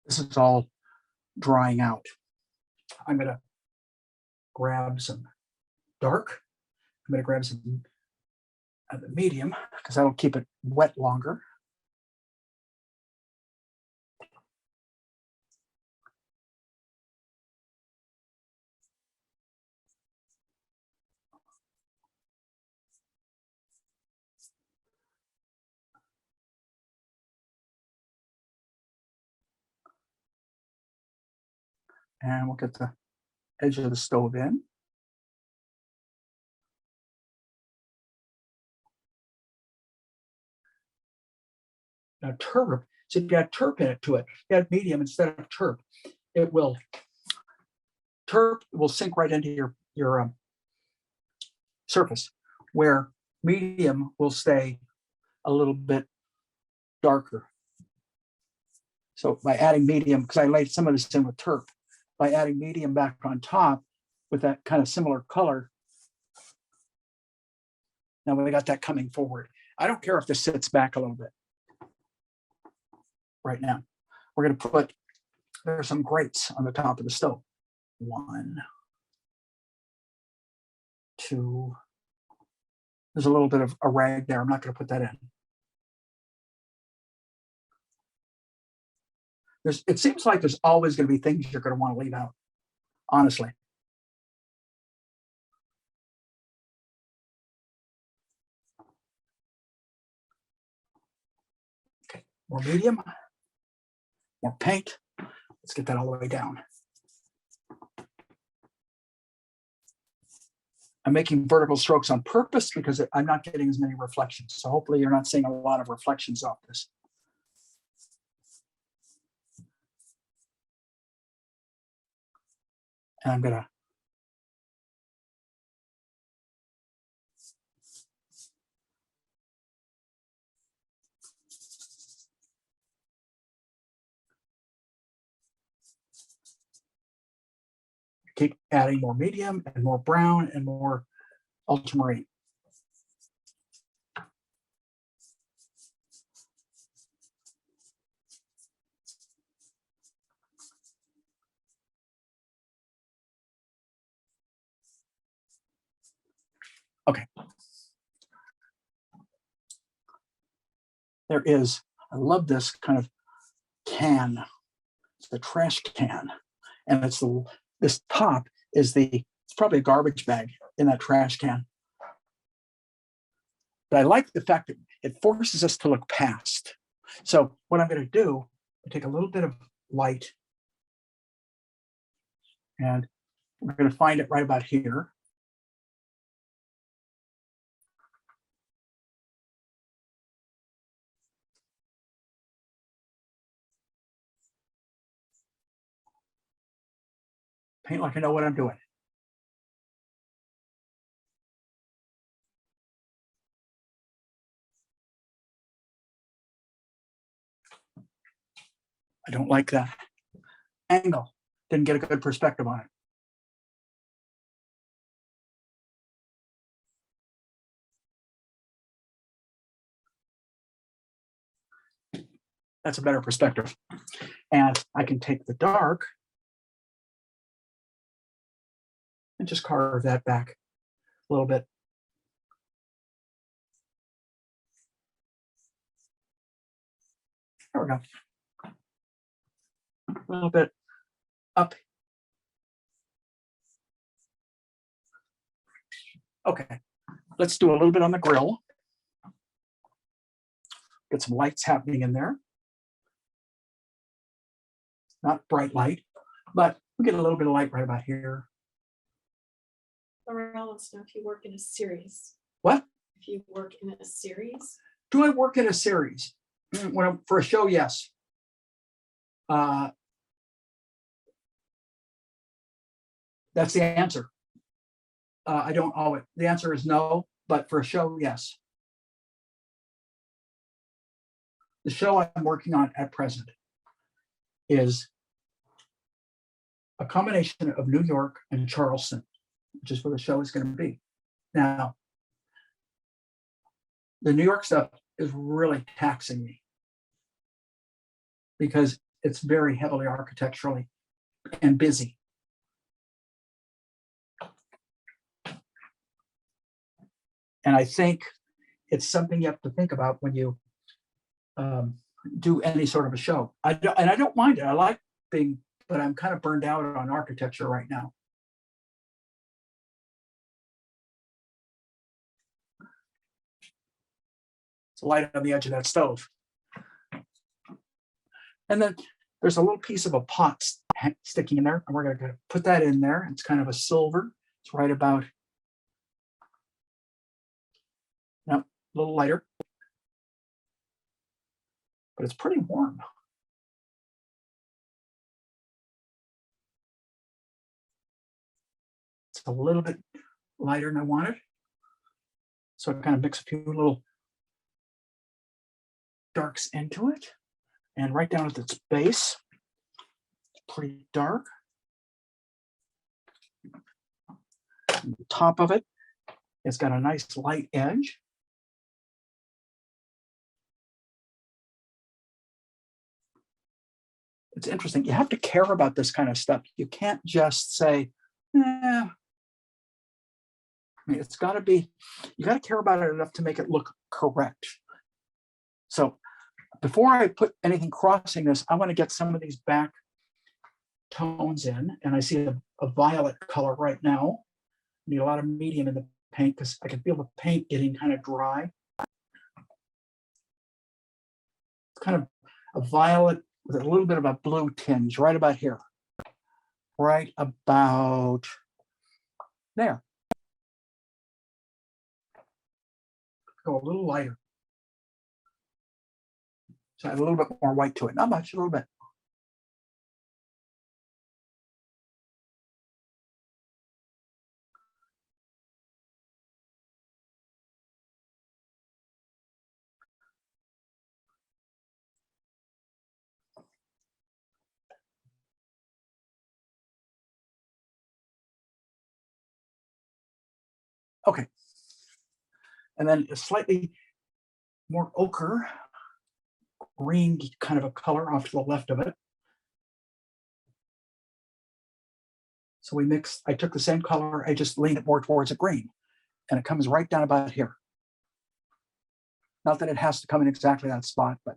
this is all drying out. I'm going to grab some dark. I'm going to grab some of the medium because that'll keep it wet longer. And we'll get the edge of the stove in. Now turp, so if you add turp in it to it, you add medium instead of turp, turp will sink right into your surface, where medium will stay a little bit darker. So by adding medium, because I laid some of this in with turp, by adding medium back on top with that kind of similar color, now we got that coming forward. I don't care if this sits back a little bit. Right now, we're going to put, there's some grates on the top of the stove. 1, 2. There's a little bit of a rag there. I'm not going to put that in. It seems like there's always going to be things you're going to want to leave out, honestly. Okay, more medium, more paint. Let's get that all the way down. I'm making vertical strokes on purpose because I'm not getting as many reflections. So hopefully you're not seeing a lot of reflections off this. And I'm gonna keep adding more medium and more brown and more ultramarine. Okay. There is, I love this kind of can. It's the trash can. And it's this top is it's probably a garbage bag in that trash can. But I like the fact that it forces us to look past. So what I'm going to do, I take a little bit of light and we're going to find it right about here. Paint like I know what I'm doing. I don't like that angle. Didn't get a good perspective on it. That's a better perspective. And I can take the dark and just carve that back a little bit. There we go. A little bit up. Okay, let's do a little bit on the grill. Get some lights happening in there. Not bright light, but we get a little bit of light right about here. Laurel wants to know if you work in a series. What? If you work in a series. Do I work in a series? For a show, yes. That's the answer. I don't always. The answer is no, but for a show, yes. The show I'm working on at present is a combination of New York and Charleston, which is where the show is going to be. Now, the New York stuff is really taxing me because it's very heavily architecturally and busy. And I think it's something you have to think about when you do any sort of a show. I don't mind it. I like being, but I'm kind of burned out on architecture right now. It's a light on the edge of that stove. And then there's a little piece of a pot sticking in there, and we're going to put that in there. It's kind of a silver. It's right about, no, a little lighter, but it's pretty warm. It's a little bit lighter than I wanted. So I kind of mix a few little darks into it. And right down at its base, it's pretty dark. And the top of it, it's got a nice light edge. It's interesting. You have to care about this kind of stuff. You can't just say, I mean, it's got to be, you got to care about it enough to make it look correct. So before I put anything crossing this, I want to get some of these back tones in. And I see a violet color right now. I need a lot of medium in the paint because I can feel the paint getting kind of dry. It's kind of a violet with a little bit of a blue tinge right about here. Right about there. go a little lighter. So add a little bit more white to it. Not much, a little bit. Okay. And then a slightly more ochre, green kind of a color off to the left of it. So we mixed, I took the same color, I just leaned it more towards a green, and it comes right down about here. Not that it has to come in exactly that spot, but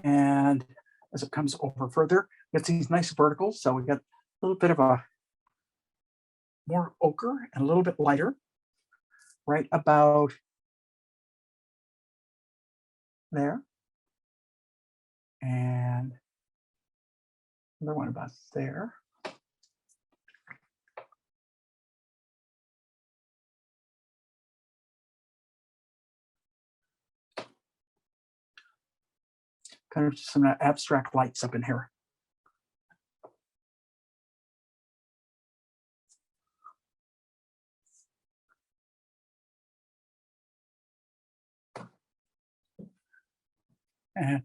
and as it comes over further, it's these nice verticals. So we got a little bit of a more ochre and a little bit lighter, right about there. And another one about there. Kind of just some abstract lights up in here. And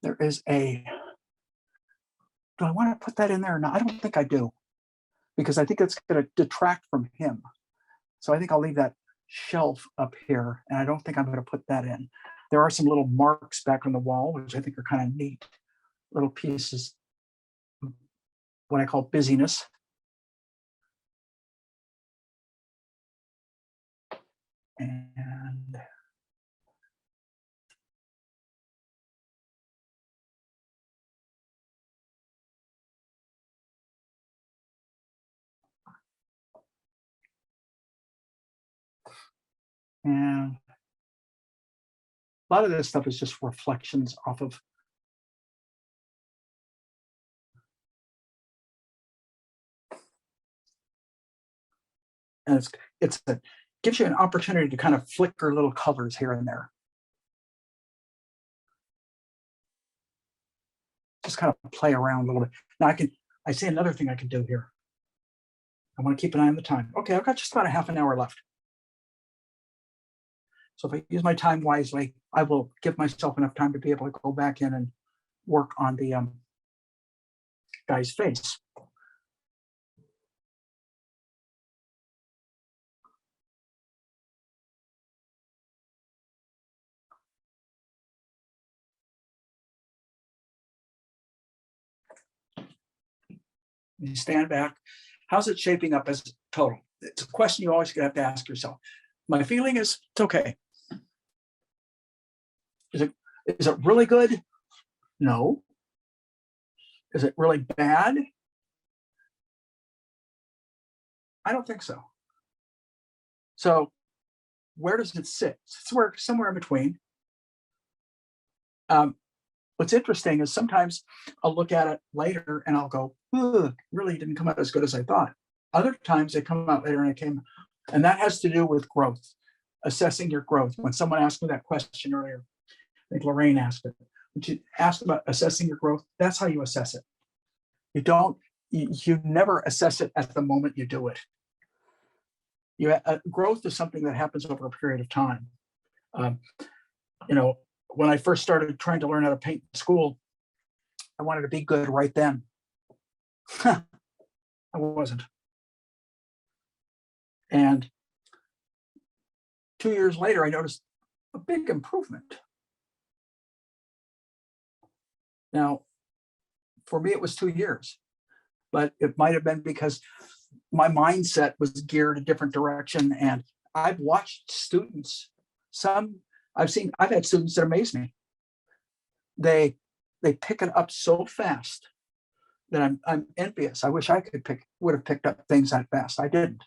there is a, do I want to put that in there or not? I don't think I do, because I think it's going to detract from him. So I think I'll leave that shelf up here, and I don't think I'm going to put that in. There are some little marks back on the wall, which I think are kind of neat little pieces, what I call busyness. And a lot of this stuff is just reflections off of and gives you an opportunity to kind of flicker little colors here and there. Just kind of play around a little bit. Now I see another thing I can do here. I want to keep an eye on the time. Okay, I've got just about a half an hour left. So if I use my time wisely, I will give myself enough time to be able to go back in and work on the guy's face. You stand back. How's it shaping up as a total? It's a question you always have to ask yourself. My feeling is it's okay. Is it really good? No. Is it really bad? I don't think so. So where does it sit? It's somewhere in between. What's interesting is sometimes I'll look at it later and I'll go, really didn't come out as good as I thought. Other times they come out later and that has to do with growth, assessing your growth. When someone asked me that question earlier, I think Lorraine asked it. When she asked about assessing your growth, that's how you assess it. You never assess it at the moment you do it. Growth is something that happens over a period of time. When I first started trying to learn how to paint in school, I wanted to be good right then. I wasn't. And 2 years later, I noticed a big improvement. Now, for me, it was 2 years, but it might have been because my mindset was geared a different direction. And I've watched students, I've had students that amaze me. They pick it up so fast that I'm envious. I wish I would have picked up things that fast. I didn't.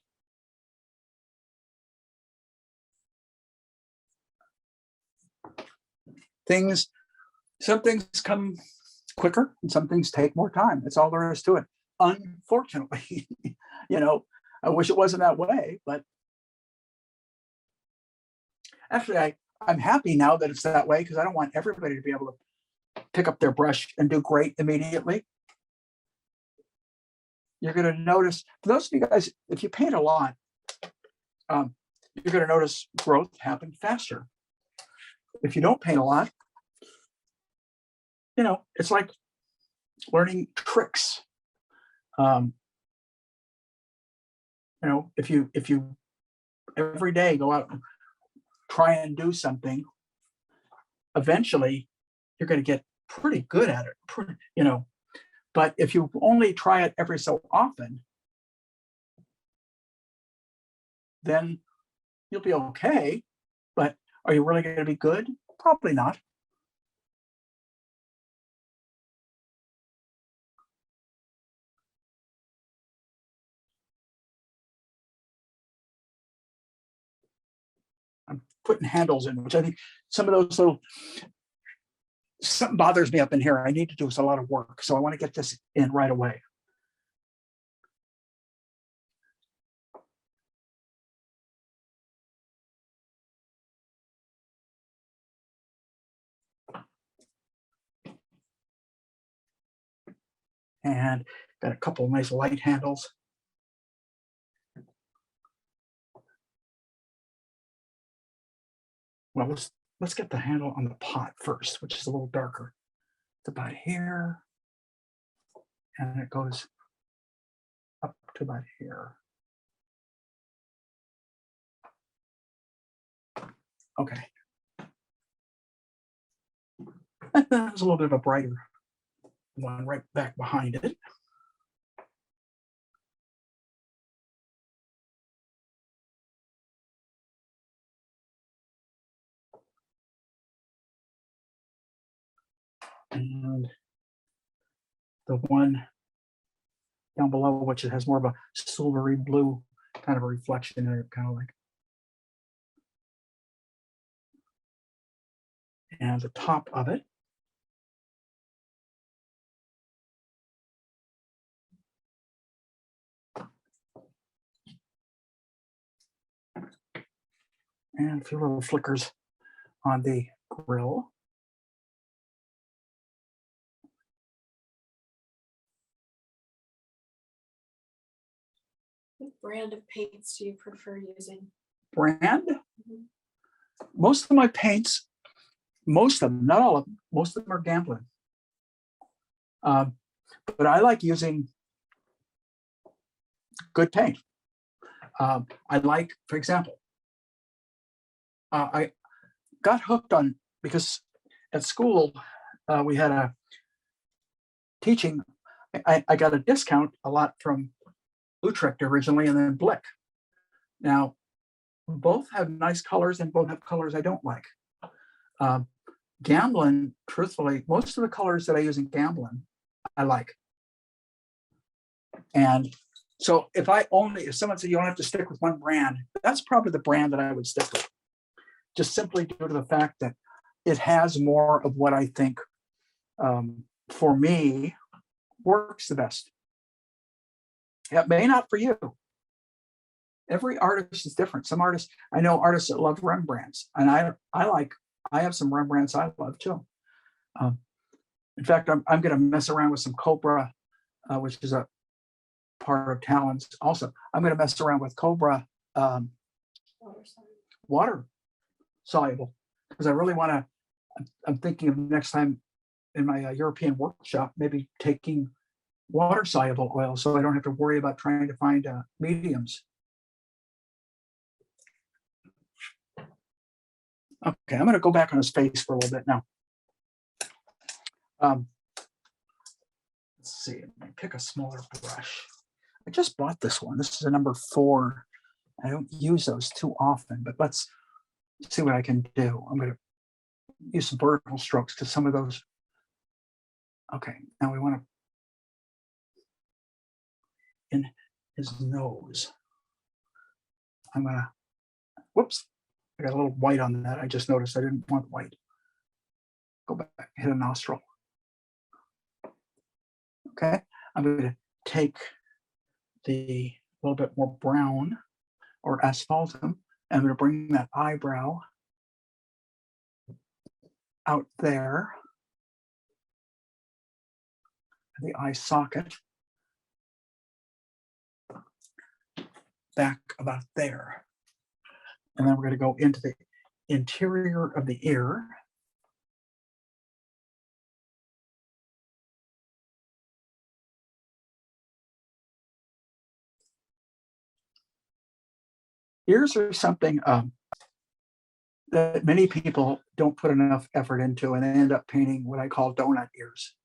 Some things come quicker and some things take more time. That's all there is to it. Unfortunately, I wish it wasn't that way, but actually I'm happy now that it's that way because I don't want everybody to be able to pick up their brush and do great immediately. You're going to notice, for those of you guys, if you paint a lot, you're going to notice growth happen faster. If you don't paint a lot, it's like learning tricks. If you every day go out and try and do something, eventually you're going to get pretty good at it. But if you only try it every so often, then you'll be okay. But are you really going to be good? Probably not. I'm putting handles in, which I think some of those something bothers me up in here. I need to do a lot of work. So I want to get this in right away. And got a couple of nice light handles. Well, let's get the handle on the pot first, which is a little darker. It's about here, and it goes up to about here. Okay. There's a little bit of a brighter one right back behind it. And the one down below, which has more of a silvery blue kind of a reflection in it, kind of like. And the top of it. And a few little flickers on the grill. What brand of paints do you prefer using? Brand? Mm-hmm. Most of my paints, most of them, not all of them, most of them are Gamblin. But I like using good paint. I like, for example, I got hooked on, because at school we had a teaching, I got a discount a lot from Utrecht originally and then Blick. Now, both have nice colors and both have colors I don't like. Gamblin, truthfully, most of the colors that I use in Gamblin, I like. And so if someone said you don't have to stick with one brand, that's probably the brand that I would stick with. Just simply due to the fact that it has more of what I think, for me, works the best. It may not for you. Every artist is different. Some artists, I know artists that love Rembrandts, and I have some Rembrandts I love too. In fact, I'm going to mess around with some Cobra, which is a part of Talons. Also, I'm going to mess around with Cobra water soluble, because I really want to. I'm thinking of next time in my European workshop, maybe taking water soluble oil, so I don't have to worry about trying to find mediums. Okay, I'm going to go back on his face for a little bit now. Let's see, let me pick a smaller brush. I just bought this one. This is a number 4. I don't use those too often, but let's see what I can do. I'm going to use some vertical strokes because some of those. Okay, now we want to in his nose. I'm going to, whoops, I got a little white on that. I just noticed I didn't want white. Go back, hit a nostril. Okay, I'm going to take the little bit more brown or asphaltum, and I'm going to bring that eyebrow out there, the eye socket, back about there. And then we're going to go into the interior of the ear. Ears are something that many people don't put enough effort into, and they end up painting what I call donut ears.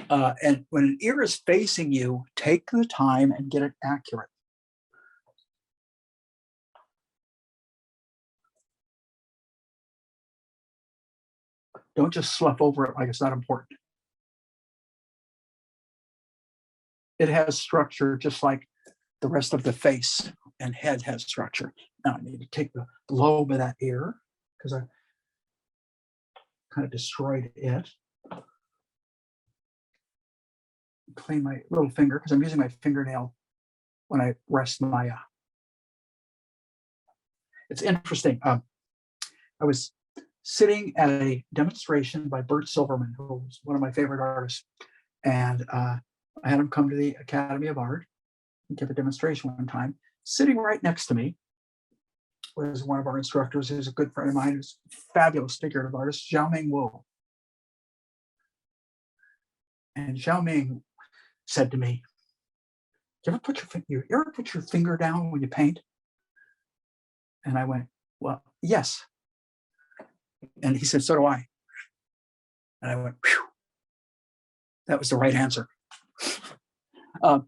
And when an ear is facing you, take the time and get it accurate. Don't just slough over it like it's not important. It has structure just like the rest of the face and head has structure. Now I need to take the lobe of that ear because I kind of destroyed it. Clean my little finger because I'm using my fingernail when I rest my. It's interesting. I was sitting at a demonstration by Bert Silverman, who was one of my favorite artists, and I had him come to the Academy of Art and give a demonstration one time. Sitting right next to me was one of our instructors, who's a good friend of mine, who's a fabulous figurative artist, Xiaoming Wu. And Xiaoming said to me, you ever put your finger down when you paint? And I went, well, yes. And he said, so do I. And I went, whew, that was the right answer. And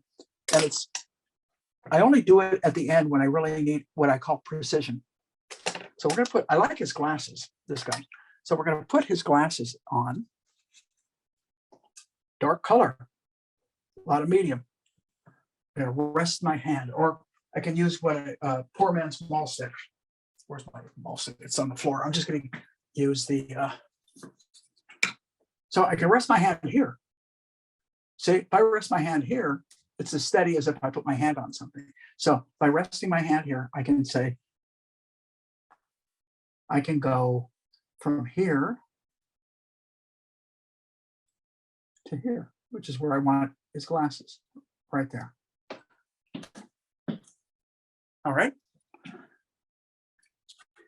I only do it at the end when I really need what I call precision. So we're going to I like his glasses, this guy. So we're going to put his glasses on. Dark color, a lot of medium. I'm going to rest my hand, or I can use what a poor man's maul stick. Where's my maul stick? It's on the floor. I'm just going to use the, so I can rest my hand here. See, if I rest my hand here, it's as steady as if I put my hand on something. So by resting my hand here, I can say, I can go from here to here, which is where I want his glasses, right there. All right.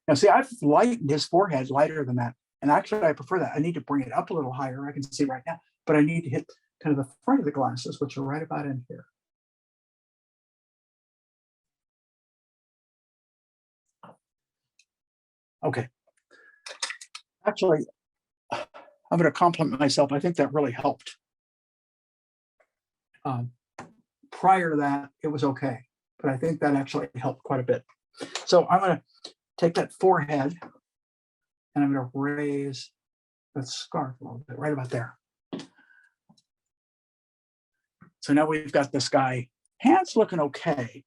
Now see, I've lightened his forehead lighter than that. And actually I prefer that. I need to bring it up a little higher. I can see right now, but I need to hit kind of the front of the glasses, which are right about in here. Okay. Actually, I'm going to compliment myself. I think that really helped. Prior to that, it was okay, but I think that actually helped quite a bit. So I'm going to take that forehead and I'm going to raise the scarf a little bit, right about there. So now we've got this guy. Hand's looking okay.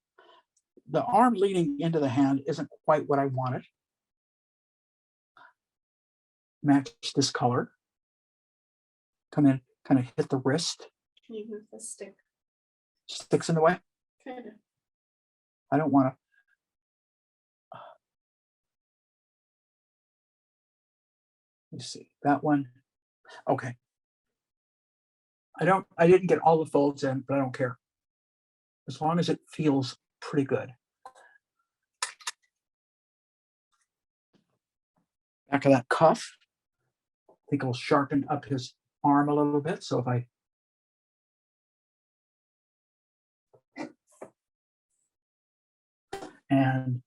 The arm leading into the hand isn't quite what I wanted. Match this color. Come in, kind of hit the wrist. Can you move the stick? Sticks in the way? Kind of. I don't want to. Let me see, that one. Okay. I didn't get all the folds in, but I don't care. As long as it feels pretty good. Back of that cuff. I think it'll sharpen up his arm a little bit. So if I and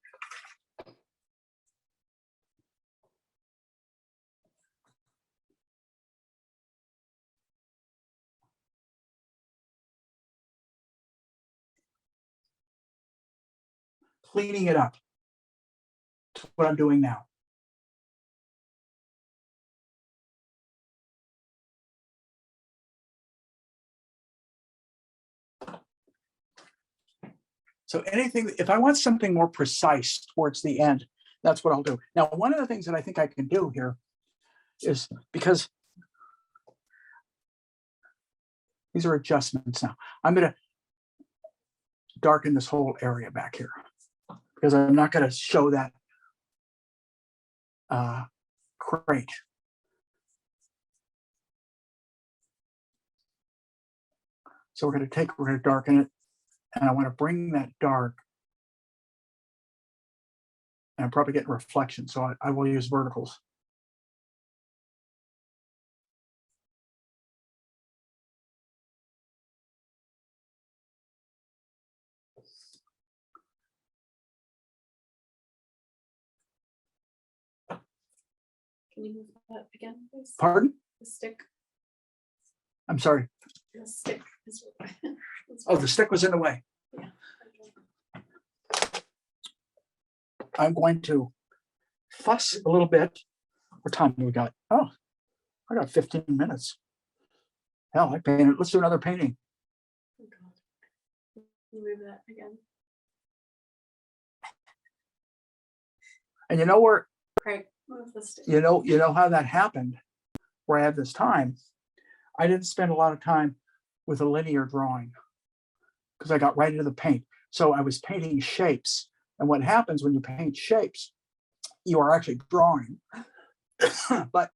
cleaning it up. That's what I'm doing now. So anything, if I want something more precise towards the end, that's what I'll do. Now, one of the things that I think I can do here is because these are adjustments now. I'm going to darken this whole area back here because I'm not going to show that crate. So we're going to darken it, and I want to bring that dark. And I'm probably getting reflection, so I will use verticals. Can you move that again, please? Pardon? The stick. I'm sorry. The stick is. Oh, the stick was in the way. Yeah. I'm going to fuss a little bit. What time do we got? Oh, I got 15 minutes. Hell, I painted. Let's do another painting. Oh God. Can you move that again? And you know where? Craig, move the stick. You know how that happened. Where I had this time, I didn't spend a lot of time with a linear drawing because I got right into the paint. So I was painting shapes. And what happens when you paint shapes, you are actually drawing. But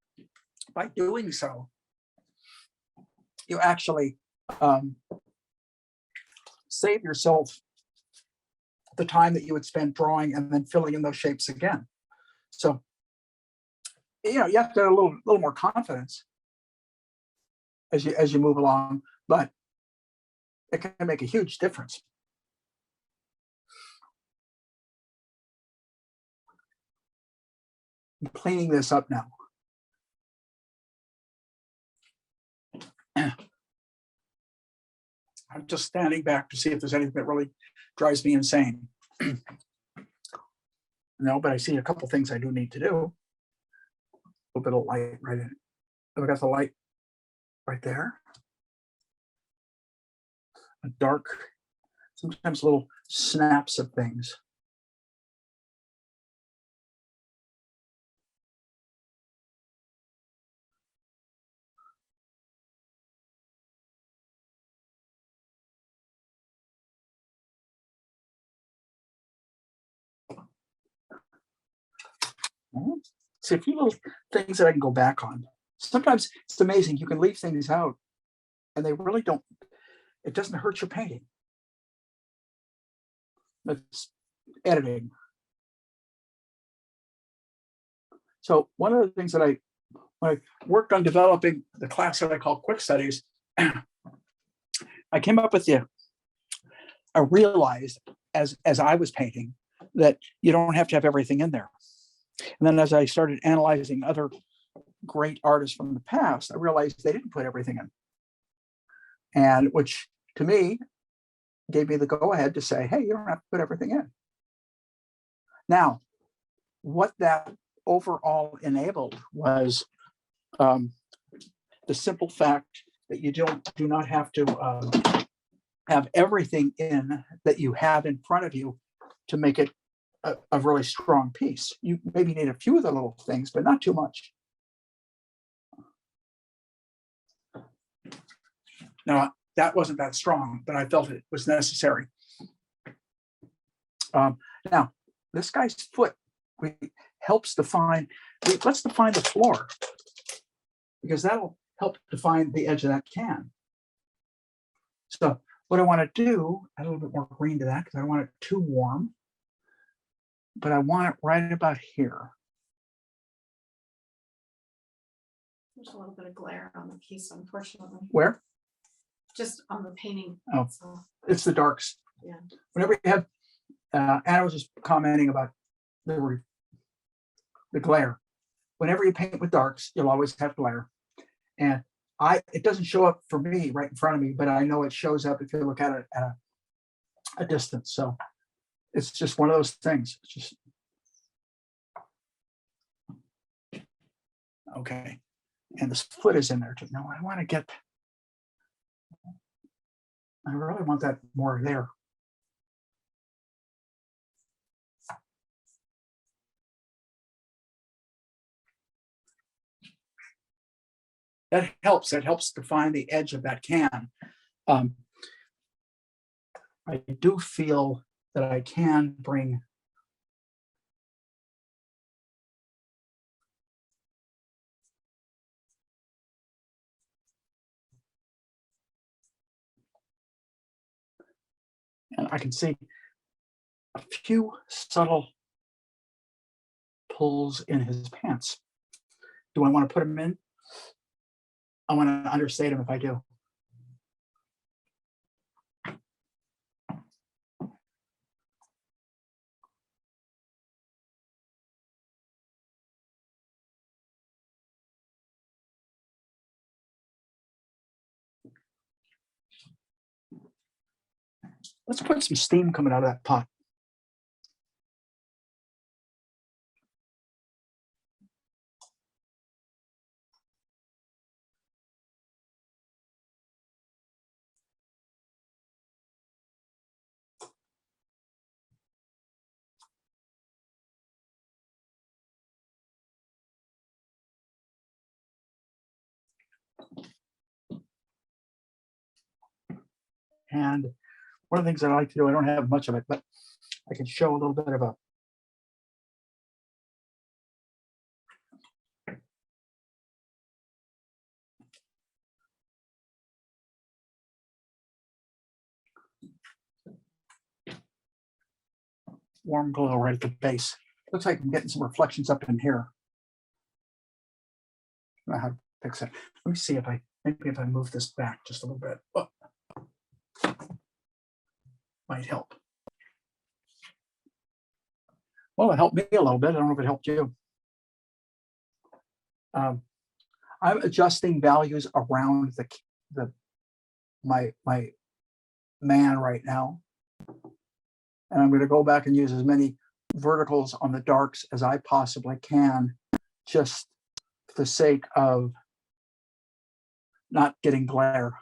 by doing so, you actually save yourself the time that you would spend drawing and then filling in those shapes again. So, you have to have a little more confidence as you move along, but it can make a huge difference. I'm cleaning this up now. I'm just standing back to see if there's anything that really drives me insane. No, but I see a couple things I do need to do. A little bit of light right in it. I got the light right there. A dark, sometimes little snaps of things. See a few little things that I can go back on. Sometimes it's amazing. You can leave things out and they really don't, it doesn't hurt your painting. It's editing. So one of the things that when I worked on developing the class that I call Quick Studies, I came up with I realized as I was painting that you don't have to have everything in there. And then as I started analyzing other great artists from the past, I realized they didn't put everything in. And which to me gave me the go ahead to say, hey, you don't have to put everything in. Now, what that overall enabled was the simple fact that you do not have to have everything in that you have in front of you to make it a really strong piece. You maybe need a few of the little things, but not too much. Now, that wasn't that strong, but I felt it was necessary. Now, this guy's foot helps define, let's define the floor, because that'll help define the edge of that can. So what I want to do, add a little bit more green to that because I don't want it too warm, but I want it right about here. There's a little bit of glare on the piece, unfortunately. Where? Just on the painting. Oh, so. It's the darks. Yeah. Whenever you have, Anna was just commenting about the glare. Whenever you paint with darks, you'll always have glare. And it doesn't show up for me right in front of me, but I know it shows up if you look at it at a distance. So it's just one of those things. It's just okay. And this foot is in there too. No, I want to get. I really want that more there. that helps define the edge of that can. Um, I do feel that I can bring and I can see a few subtle pulls in his pants. Do I want to put him in? I want to understate him if I do. Let's put some steam coming out of that pot. And one of the things that I like to do, I don't have much of it, but I can show a little bit of a warm glow right at the base. Looks like I'm getting some reflections up in here. I don't know how to fix it. Let me see if maybe if I move this back just a little bit. Oh. Might help. Well, it helped me a little bit. I don't know if it helped you. I'm adjusting values around my man right now. And I'm going to go back and use as many verticals on the darks as I possibly can, just for the sake of not getting glare.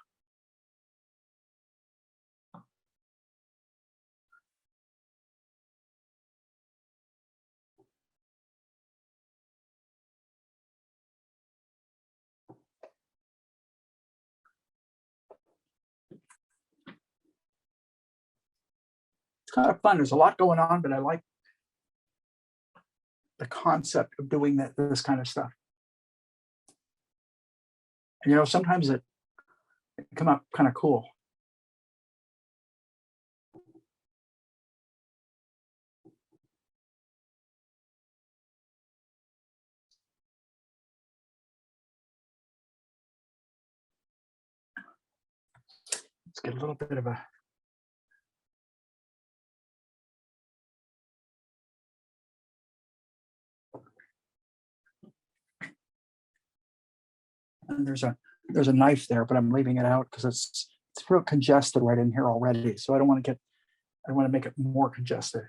It's kind of fun. There's a lot going on, but I like the concept of doing this kind of stuff. And sometimes it can come out kind of cool. Let's get a little bit of a and there's a knife there, but I'm leaving it out because it's real congested right in here already. So I don't want to make it more congested.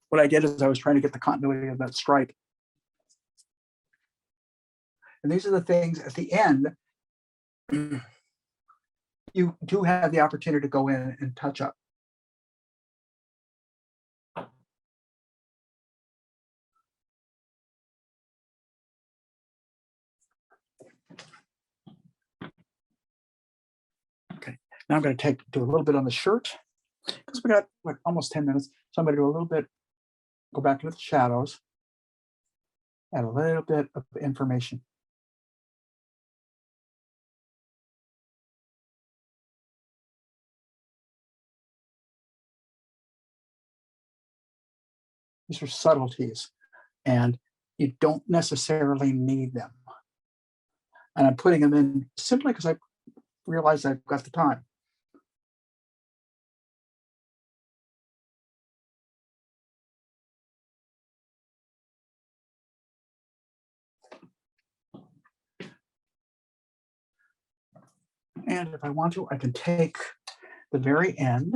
What I did is I was trying to get the continuity of that stripe. And these are the things at the end you do have the opportunity to go in and touch up. Okay, now I'm going to do a little bit on the shirt because we got like almost 10 minutes. So I'm going to do a little bit, go back into the shadows, add a little bit of information. These are subtleties, and you don't necessarily need them. And I'm putting them in simply because I realize I've got the time. And if I want to, I can take the very end,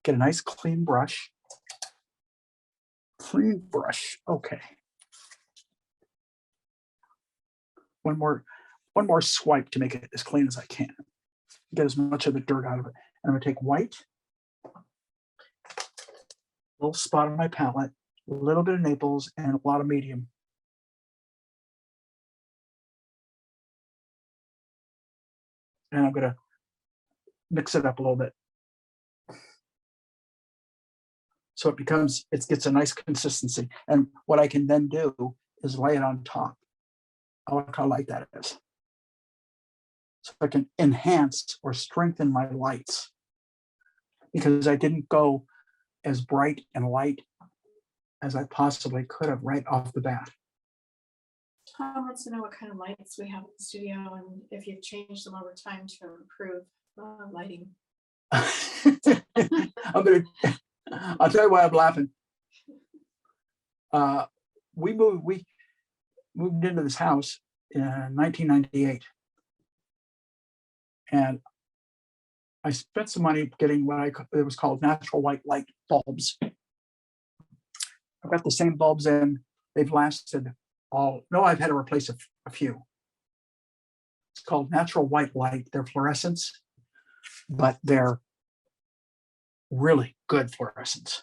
get a nice clean brush. Clean brush, okay. One more swipe to make it as clean as I can. Get as much of the dirt out of it. And I'm gonna take white. little spot on my palette, a little bit of Naples, and a lot of medium. And I'm gonna mix it up a little bit. So it gets a nice consistency. And what I can then do is lay it on top. I like how light that is. So I can enhance or strengthen my lights because I didn't go as bright and light as I possibly could have right off the bat. Tom wants to know what kind of lights we have in the studio and if you've changed them over time to improve lighting. I'll tell you why I'm laughing. We moved into this house in 1998. And I spent some money getting it was called natural white light bulbs. I've got the same bulbs in, they've lasted I've had to replace a few. It's called natural white light. They're fluorescents, but they're really good fluorescents.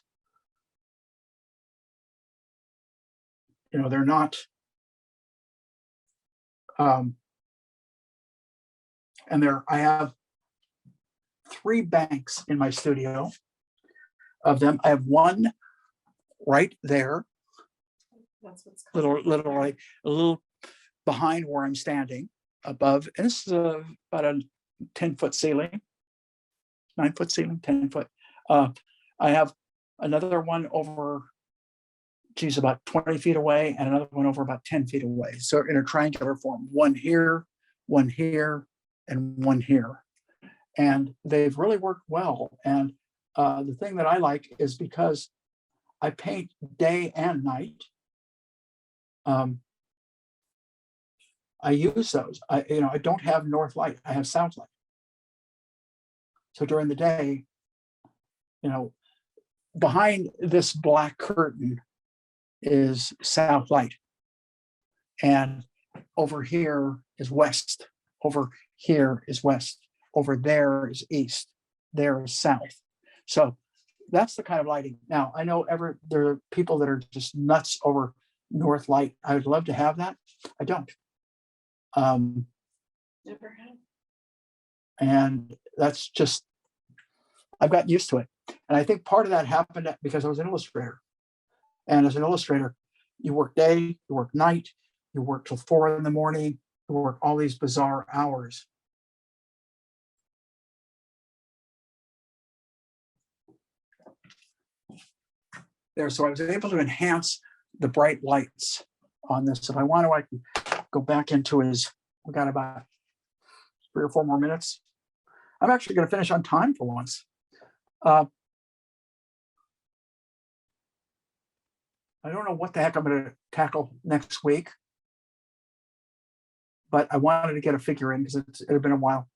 They're not, and I have 3 banks in my studio of them. I have one right there, That's what's little like a little behind where I'm standing above. And this is about a 10-foot ceiling, 9-foot ceiling, 10-foot. I have another one over, about 20 feet away, and another one over about 10 feet away. So in a triangular form, one here, and one here. And they've really worked well. And the thing that I like is because I paint day and night, I use those. I don't have north light, I have south light. So during the day, behind this black curtain is south light. And over here is west. Over here is west. Over there is east. There is south. So that's the kind of lighting. Now, I know there are people that are just nuts over north light. I would love to have that. I don't. Never had. And that's just, I've gotten used to it. And I think part of that happened because I was an illustrator. And as an illustrator, you work day, you work night, you work till 4 a.m, you work all these bizarre hours. There, so I was able to enhance the bright lights on this. If I want to, I can go back into his, we've got about 3 or 4 more minutes. I'm actually going to finish on time for once. I don't know what the heck I'm going to tackle next week, but I wanted to get a figure in because it had been a while.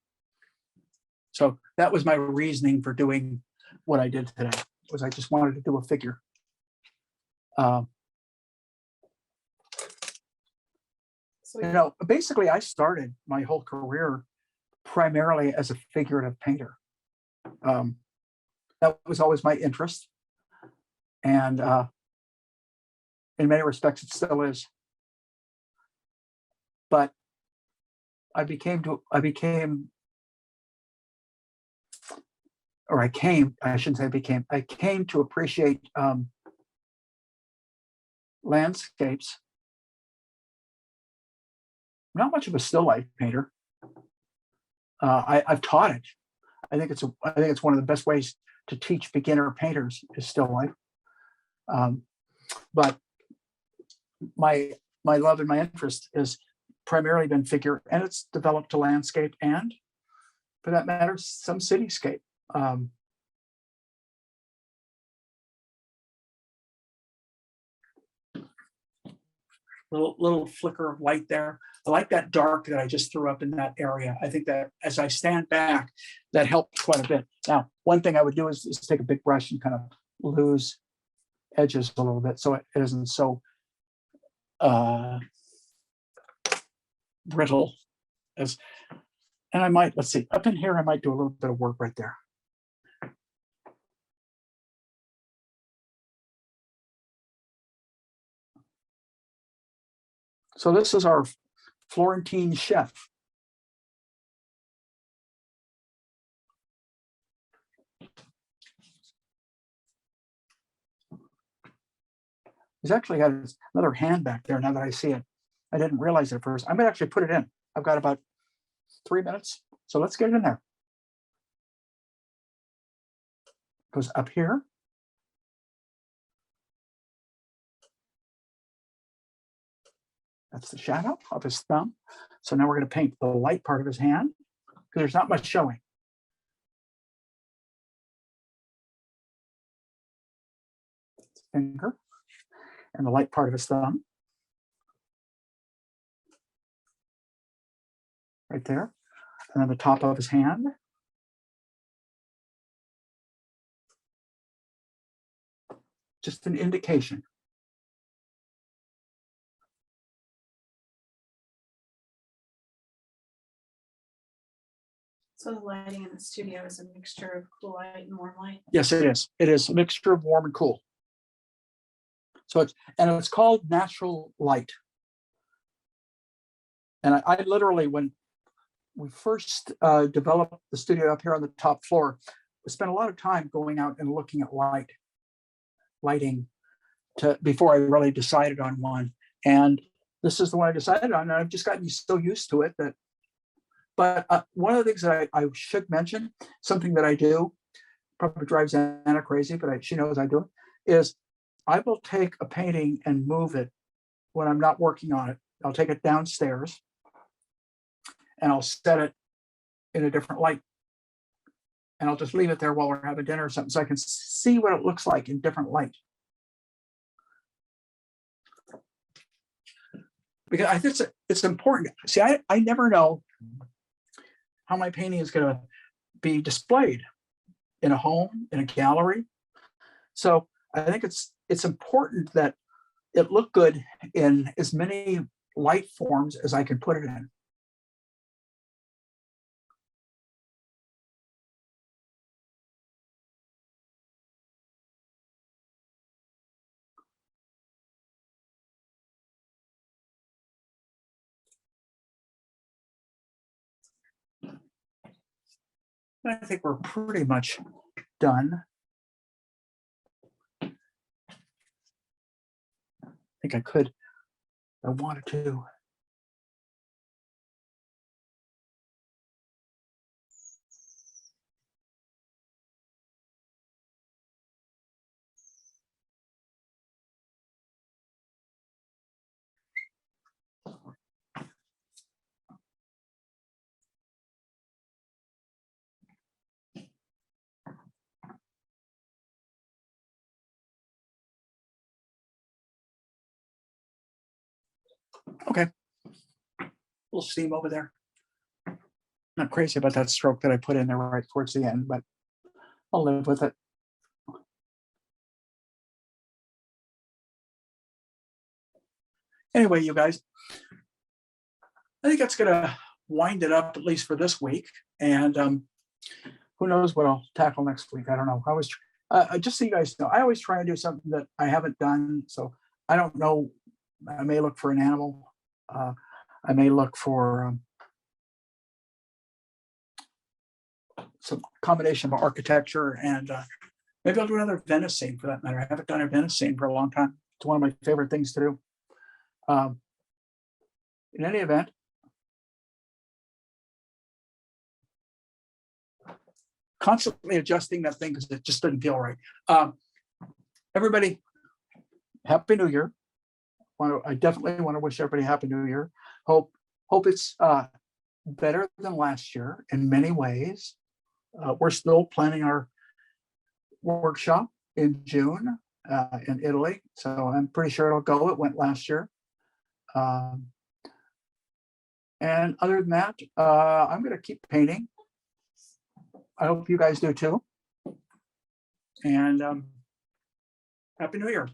So that was my reasoning for doing what I did today, was I just wanted to do a figure. Basically, I started my whole career primarily as a figurative painter. That was always my interest. And in many respects, it still is. But I came, to appreciate landscapes. Not much of a still life painter. I've taught it. I think it's one of the best ways to teach beginner painters is still life. But my love and my interest has primarily been figure, and it's developed to landscape and, for that matter, some cityscape. Little flicker of light there. I like that dark that I just threw up in that area. I think that as I stand back, that helped quite a bit. Now, one thing I would do is take a big brush and kind of lose edges a little bit so it isn't so brittle. And I might, let's see, up in here, I might do a little bit of work right there. So this is our Florentine chef. He's actually got another hand back there now that I see it. I didn't realize it at first. I'm gonna actually put it in. I've got about 3 minutes. So let's get it in there. Goes up here. That's the shadow of his thumb. So now we're going to paint the light part of his hand because there's not much showing. His finger and the light part of his thumb. Right there. And then the top of his hand. Just an indication. So the lighting in the studio is a mixture of cool light and warm light? Yes, it is. It is a mixture of warm and cool. So it's called natural light. And I literally, when we first developed the studio up here on the top floor, we spent a lot of time going out and looking at lighting before I really decided on one. And this is the one I decided on. And I've just gotten so used to it that. But one of the things that I should mention, something that I do, probably drives Anna crazy, but she knows I do it, is I will take a painting and move it when I'm not working on it. I'll take it downstairs and I'll set it in a different light. And I'll just leave it there while we're having dinner or something so I can see what it looks like in different light. Because I think it's important. See, I never know how my painting is going to be displayed in a home, in a gallery. So I think it's important that it look good in as many light forms as I can put it in. I think we're pretty much done. I think I wanted to. Okay. A little steam over there. Not crazy about that stroke that I put in there right towards the end, but I'll live with it. Anyway, you guys, I think that's going to wind it up, at least for this week. And who knows what I'll tackle next week. I don't know. I was just so you guys know, I always try and do something that I haven't done. So I don't know. I may look for an animal. I may look for some combination of architecture and maybe I'll do another Venice scene for that matter. I haven't done a Venice scene for a long time. It's one of my favorite things to do. In any event, constantly adjusting that thing because it just didn't feel right. Everybody, Happy New Year. I definitely want to wish everybody Happy New Year. Hope it's better than last year in many ways. We're still planning our workshop in June in Italy, so I'm pretty sure it'll go. It went last year. And other than that, I'm going to keep painting. I hope you guys do too. And Happy New Year.